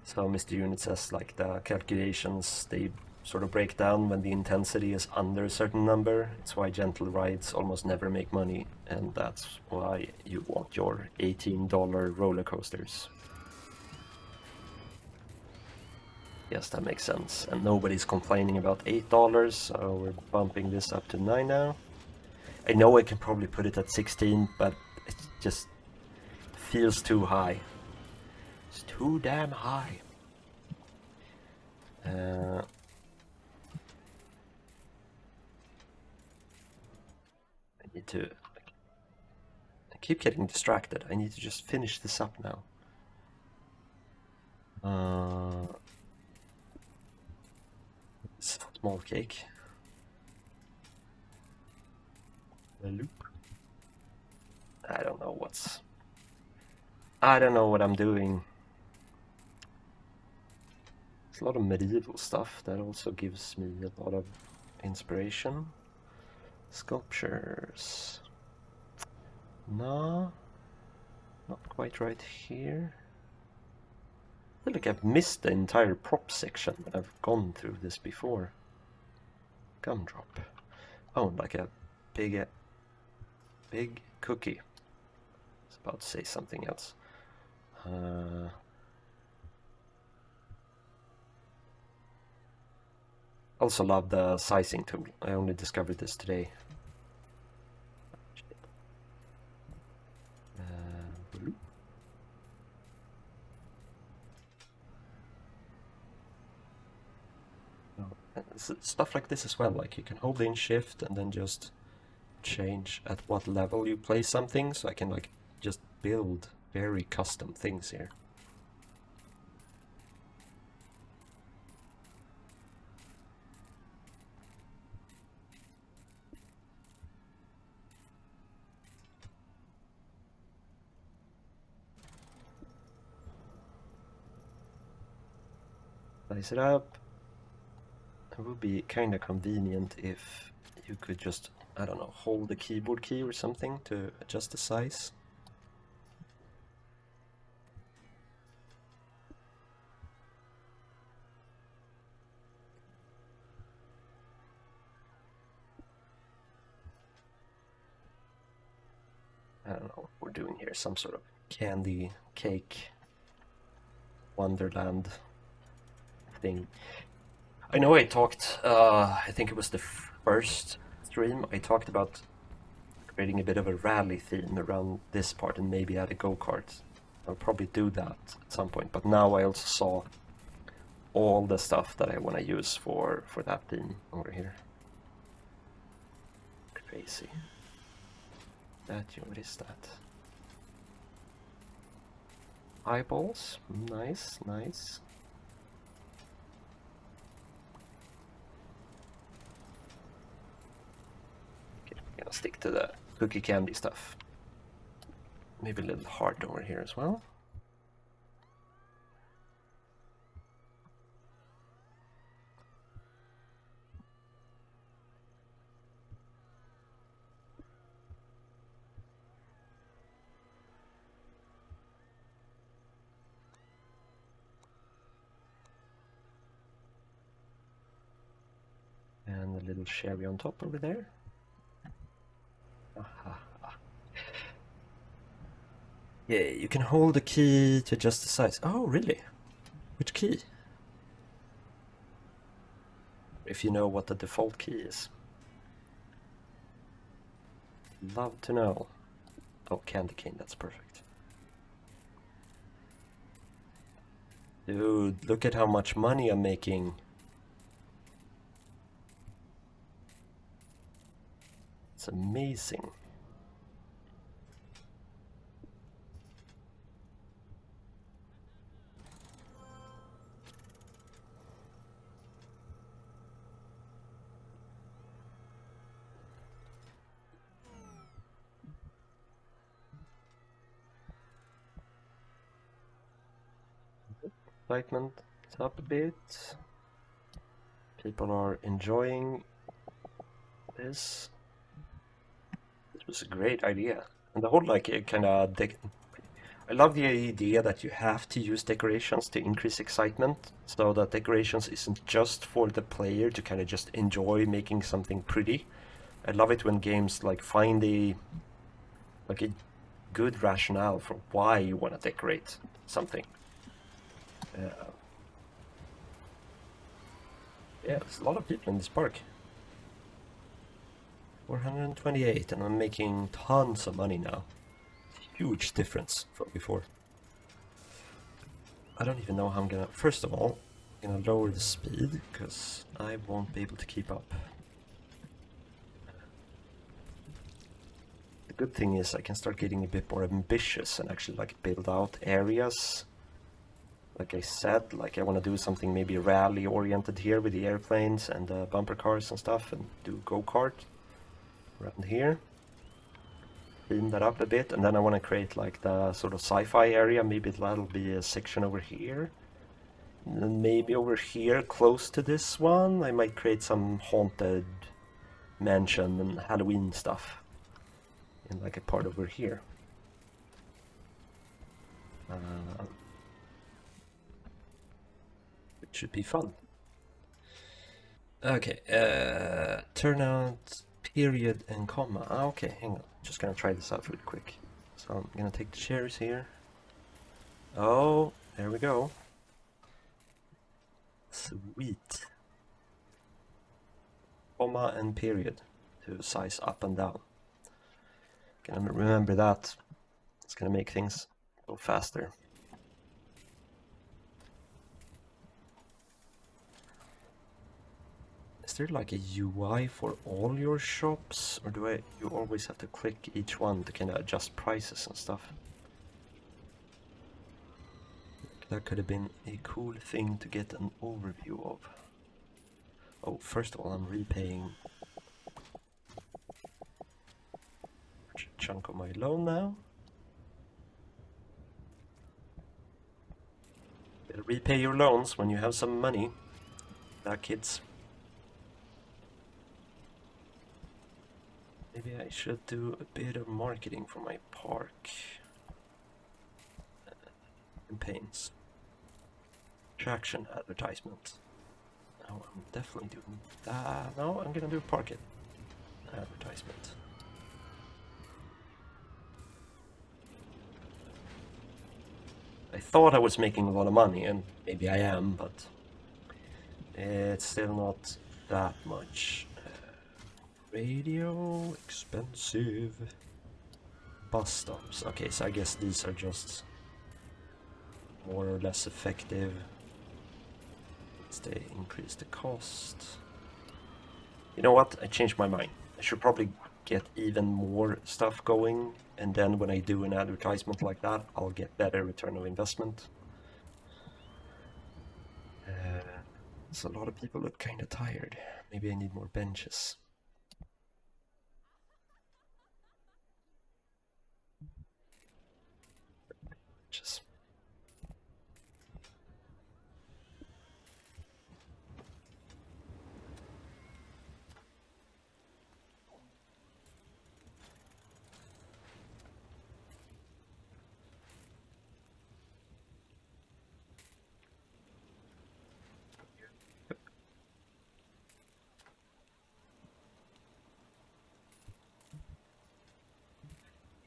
[SPEAKER 1] So Mr. Unit says like the calculations, they sort of break down when the intensity is under a certain number. It's why gentle rides almost never make money, and that's why you want your $18 roller coasters. Yes, that makes sense. And nobody's complaining about $8, so we're bumping this up to 9 now. I know I can probably put it at 16, but it just feels too high. It's too damn high. I need to... I keep getting distracted. I need to just finish this up now. Small cake. A loop. I don't know what I'm doing. It's a lot of medieval stuff that also gives me a lot of inspiration. Sculptures. No, not quite right here. I feel like I've missed the entire prop section. I've gone through this before. Gumdrop. Oh, like a big cookie. I was about to say something else. Also love the sizing tool. I only discovered this today. Stuff like this as well, like you can hold in shift and then just change at what level you place something, so I can like just build very custom things here. Size it up. It would be kind of convenient if you could just, I don't know, hold the keyboard key or something to adjust the size. I don't know what we're doing here, some sort of candy cake wonderland thing. I know I talked, I think it was the first stream, I talked about creating a bit of a rally theme around this part and maybe add a go-kart. I'll probably do that at some point, but now I also saw all the stuff that I want to use for that theme over here. Crazy. What is that? Eyeballs? Nice, nice. Okay, I'm gonna stick to the cookie candy stuff. Maybe a little heart over here as well. And a little cherry on top over there. Aha. Yeah, you can hold the key to adjust the size. Oh, really? Which key? If you know what the default key is. Love to know. Oh, candy cane, that's perfect. Dude, look at how much money I'm making. It's amazing. Excitement is up a bit. People are enjoying this. This was a great idea. And the whole like kind of I love the idea that you have to use decorations to increase excitement, so that decorations isn't just for the player to kind of just enjoy making something pretty. I love it when games like find a good rationale for why you want to decorate something. Yeah, there's a lot of people in this park. 428, and I'm making tons of money now. Huge difference from before. I don't even know how I'm gonna... First of all, I'm gonna lower the speed, because I won't be able to keep up. The good thing is I can start getting a bit more ambitious and actually like build out areas. Like I said, like I want to do something maybe rally oriented here with the airplanes and bumper cars and stuff, and do go-kart around here. Clean that up a bit, and then I want to create like the sort of sci-fi area. Maybe that'll be a section over here. And then maybe over here, close to this one, I might create some haunted mansion and Halloween stuff in like a part over here. It should be fun. Okay, turnout, period, and comma. Okay, hang on. Just gonna try this out real quick. So I'm gonna take the cherries here. Oh, there we go. Sweet. Comma and period to size up and down. Gonna remember that. It's gonna make things go faster. Is there like a UI for all your shops, or do you always have to click each one to kind of adjust prices and stuff? That could have been a cool thing to get an overview of. Oh, first of all, I'm repaying a chunk of my loan now. Better repay your loans when you have some money. That kids. Maybe I should do a bit of marketing for my park campaigns. Traction advertisement. No, I'm definitely doing that. No, I'm gonna do Parkit advertisement. I thought I was making a lot of money, and maybe I am, but it's still not that much. Radio, expensive. Bus stops. Okay, so I guess these are just more or less effective. They increase the cost. You know what? I changed my mind. I should probably get even more stuff going, and then when I do an advertisement like that, I'll get better return of investment. So a lot of people look kind of tired. Maybe I need more benches. Benches.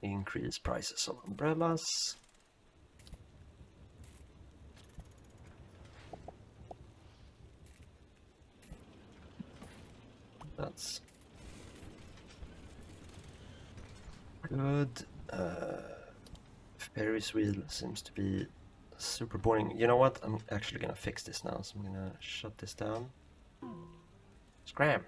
[SPEAKER 1] Increase prices on umbrellas. That's good. Ferris wheel seems to be super boring. You know what? I'm actually gonna fix this now, so I'm gonna shut this down. Scram!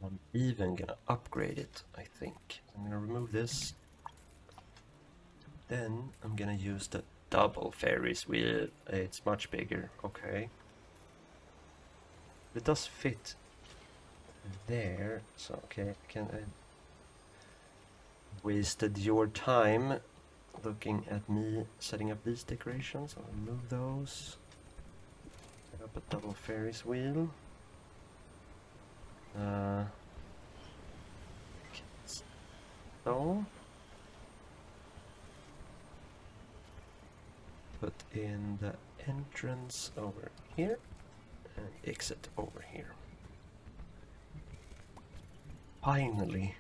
[SPEAKER 1] I'm even gonna upgrade it, I think. I'm gonna remove this. Then I'm gonna use the double Ferris wheel. It's much bigger. Okay. It does fit there, so okay, I wasted your time looking at me setting up these decorations. I'll remove those. Set up a double Ferris wheel. So put in the entrance over here and exit over here. Finally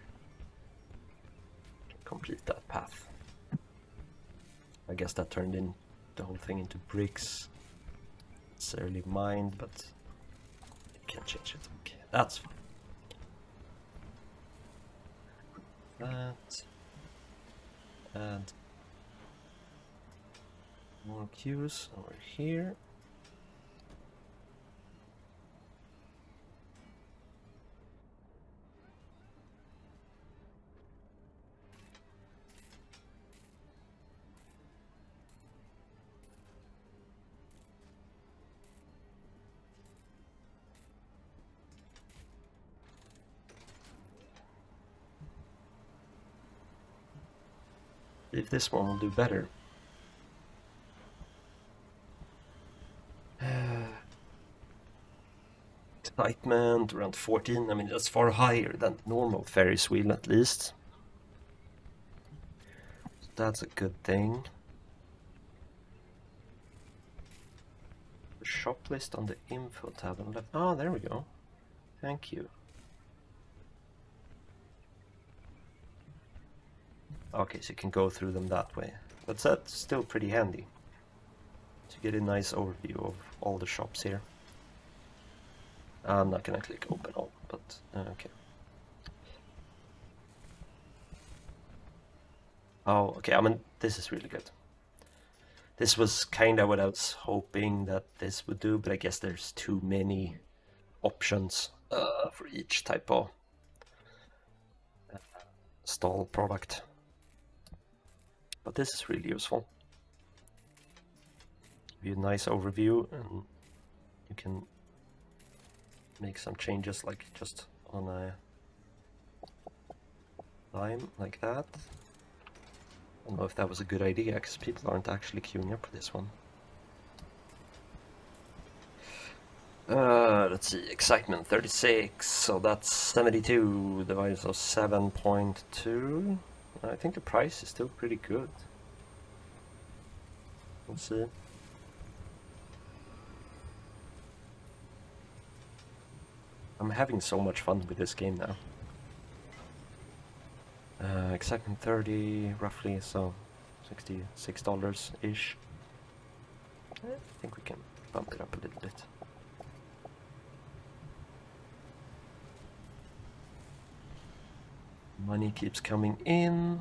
[SPEAKER 1] complete that path. I guess that turned in the whole thing into bricks. Necessarily mined, but you can't change it. Okay, that's fine. That. Add more queues over here. If this one will do better. Excitement around 14. I mean, that's far higher than the normal Ferris wheel, at least. So that's a good thing. The shop list on the info tab on the left. Oh, there we go. Thank you. Okay, so you can go through them that way. But that's still pretty handy to get a nice overview of all the shops here. I'm not gonna click open all, but okay. Oh, okay, I mean, this is really good. This was kind of what I was hoping that this would do, but I guess there's too many options for each type of stall product. But this is really useful. Give you a nice overview, and you can make some changes, like just on a line like that. I don't know if that was a good idea, because people aren't actually queuing up for this one. Let's see, excitement 36, so that's 72 divided by 7.2. I think the price is still pretty good. Let's see. I'm having so much fun with this game now. Excitement 30, roughly, so $66-ish. I think we can bump it up a little bit. Money keeps coming in.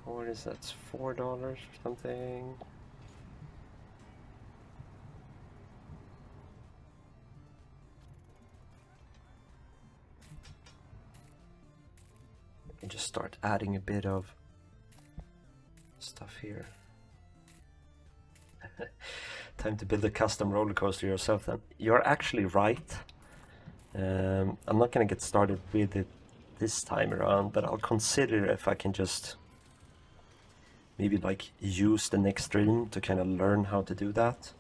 [SPEAKER 1] What is that? It's $4 or something. I can just start adding a bit of stuff here. Time to build a custom roller coaster yourself then. You're actually right. I'm not gonna get started with it this time around, but I'll consider if I can just maybe like use the next stream to kind of learn how to do that.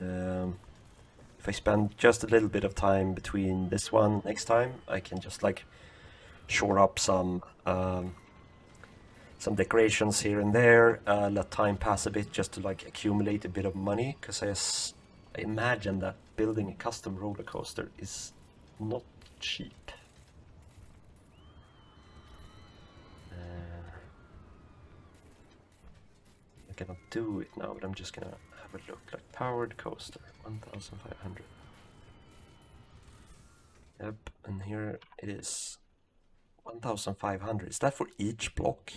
[SPEAKER 1] If I spend just a little bit of time between this one next time, I can just like shore up some decorations here and there, let time pass a bit just to like accumulate a bit of money, because I imagine that building a custom roller coaster is not cheap. I'm gonna do it now, but I'm just gonna have a look. Like powered coaster, 1,500. Yep, and here it is, 1,500. Is that for each block?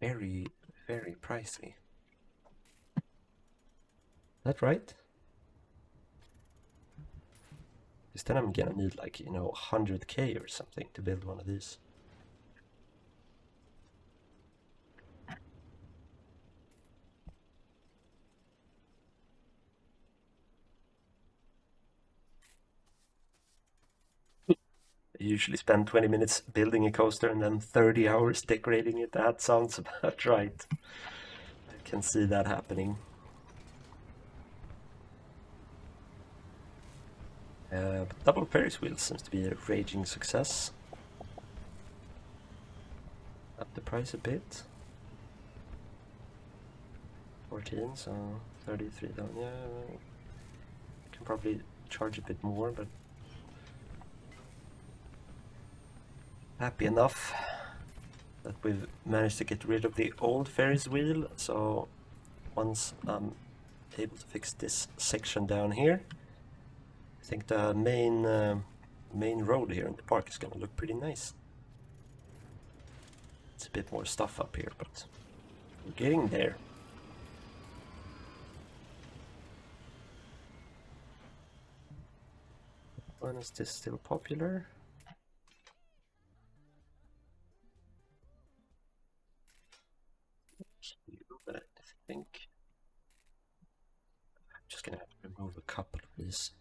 [SPEAKER 1] Very, very pricey. Is that right? Because then I'm gonna need like, 100k or something to build one of these. I usually spend 20 minutes building a coaster and then 30 hours decorating it. That sounds about right. I can see that happening. But double Ferris wheel seems to be a raging success. Up the price a bit. 14, so 33 down. Yeah, I can probably charge a bit more, but happy enough that we've managed to get rid of the old Ferris wheel. So once I'm able to fix this section down here, I think the main road here in the park is gonna look pretty nice. It's a bit more stuff up here, but we're getting there. When is this still popular? But I think I'm just gonna have to remove a couple of these.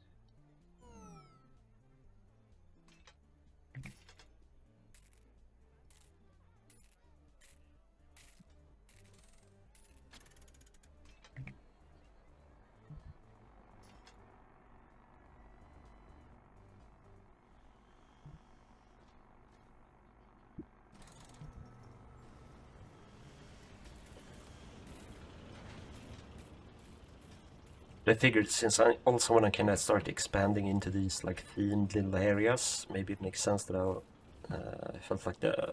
[SPEAKER 1] I figured since I also want to kind of start expanding into these like themed little areas, maybe it makes sense that I felt like the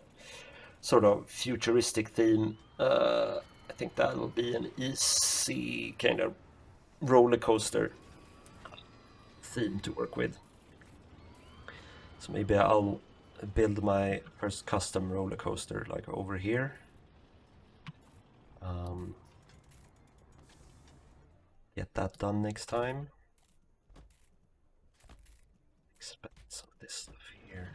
[SPEAKER 1] sort of futuristic theme. I think that will be an easy kind of roller coaster theme to work with. So maybe I'll build my first custom roller coaster, like over here. Get that done next time. Expect some of this stuff here.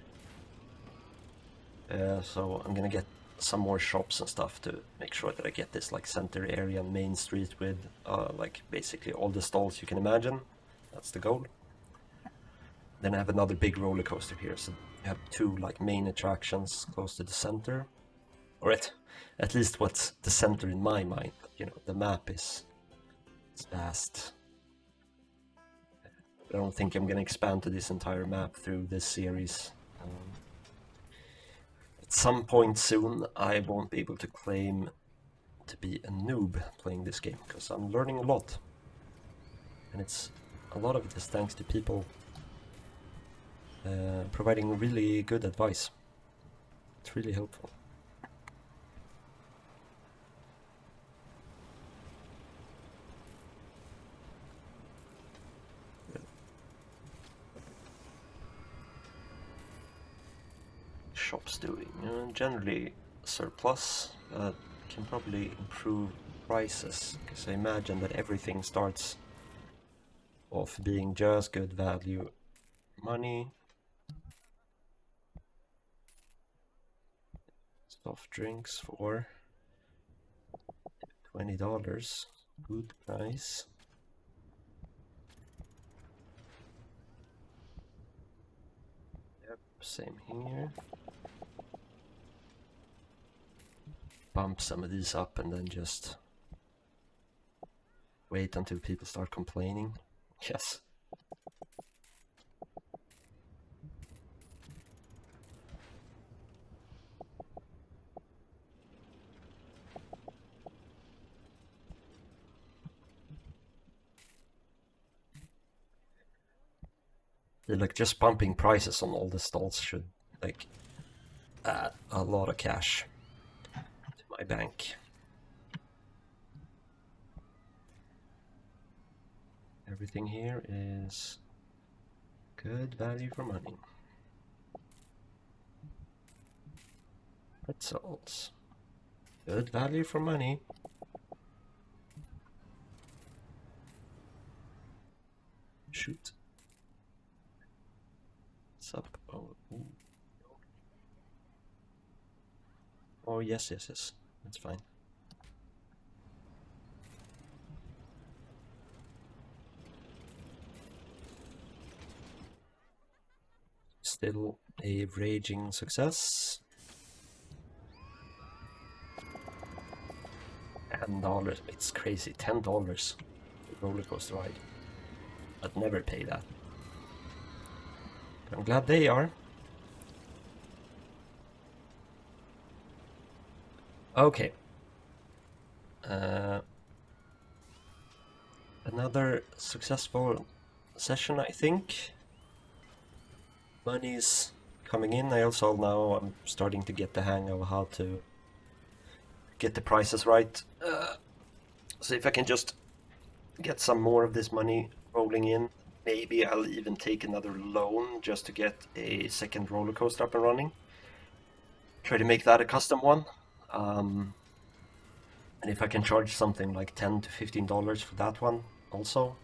[SPEAKER 1] So I'm gonna get some more shops and stuff to make sure that I get this like center area and main street with like basically all the stalls you can imagine. That's the goal. Then I have another big roller coaster here, so you have two like main attractions close to the center, or at least what's the center in my mind. You know, the map is vast. I don't think I'm gonna expand to this entire map through this series. At some point soon, I won't be able to claim to be a noob playing this game, because I'm learning a lot. And it's a lot of it is thanks to people providing really good advice. It's really helpful. Shops doing generally surplus, can probably improve prices, because I imagine that everything starts off being just good value money. Soft drinks for $20, good price. Yep, same here. Bump some of these up and then just wait until people start complaining. Yes. Like just bumping prices on all the stalls should like add a lot of cash to my bank. Everything here is good value for money. Pretzels. Good value for money. Shoot. What's up? Oh, ooh. Oh yes, yes, yes. That's fine. Still a raging success. $10. It's crazy. $10 roller coaster ride. I'd never pay that. But I'm glad they are. Okay. Another successful session, I think. Money's coming in. I also now I'm starting to get the hang of how to get the prices right. So if I can just get some more of this money rolling in, maybe I'll even take another loan just to get a second roller coaster up and running. Try to make that a custom one. And if I can charge something like $10 to $15 for that one also,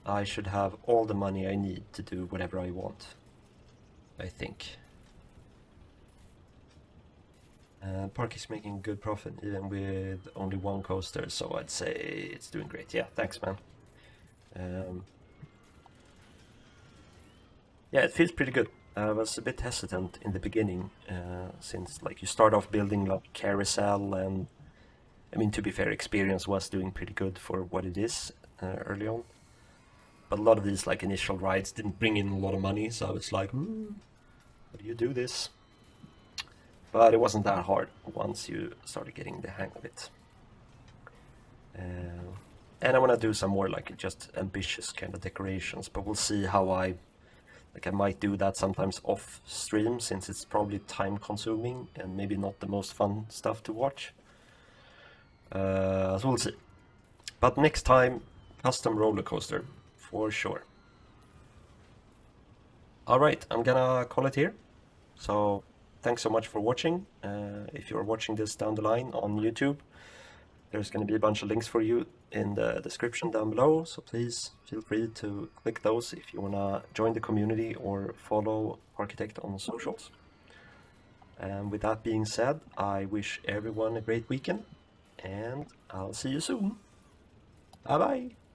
[SPEAKER 1] I should have all the money I need to do whatever I want, I think. Park is making good profit even with only one coaster, so I'd say it's doing great. Yeah, thanks, man. Yeah, it feels pretty good. I was a bit hesitant in the beginning, since like you start off building like carousel, and I mean, to be fair, experience was doing pretty good for what it is early on. But a lot of these like initial rides didn't bring in a lot of money, so I was like, how do you do this? But it wasn't that hard once you started getting the hang of it. And I want to do some more like just ambitious kind of decorations, but we'll see how I might do that sometimes off stream, since it's probably time consuming and maybe not the most fun stuff to watch. So we'll see. But next time, custom roller coaster for sure. All right, I'm gonna call it here. So thanks so much for watching. If you're watching this down the line on YouTube, there's going to be a bunch of links for you in the description down below, so please feel free to click those if you want to join the community or follow Parkitect on socials. And with that being said, I wish everyone a great weekend, and I'll see you soon. Bye bye!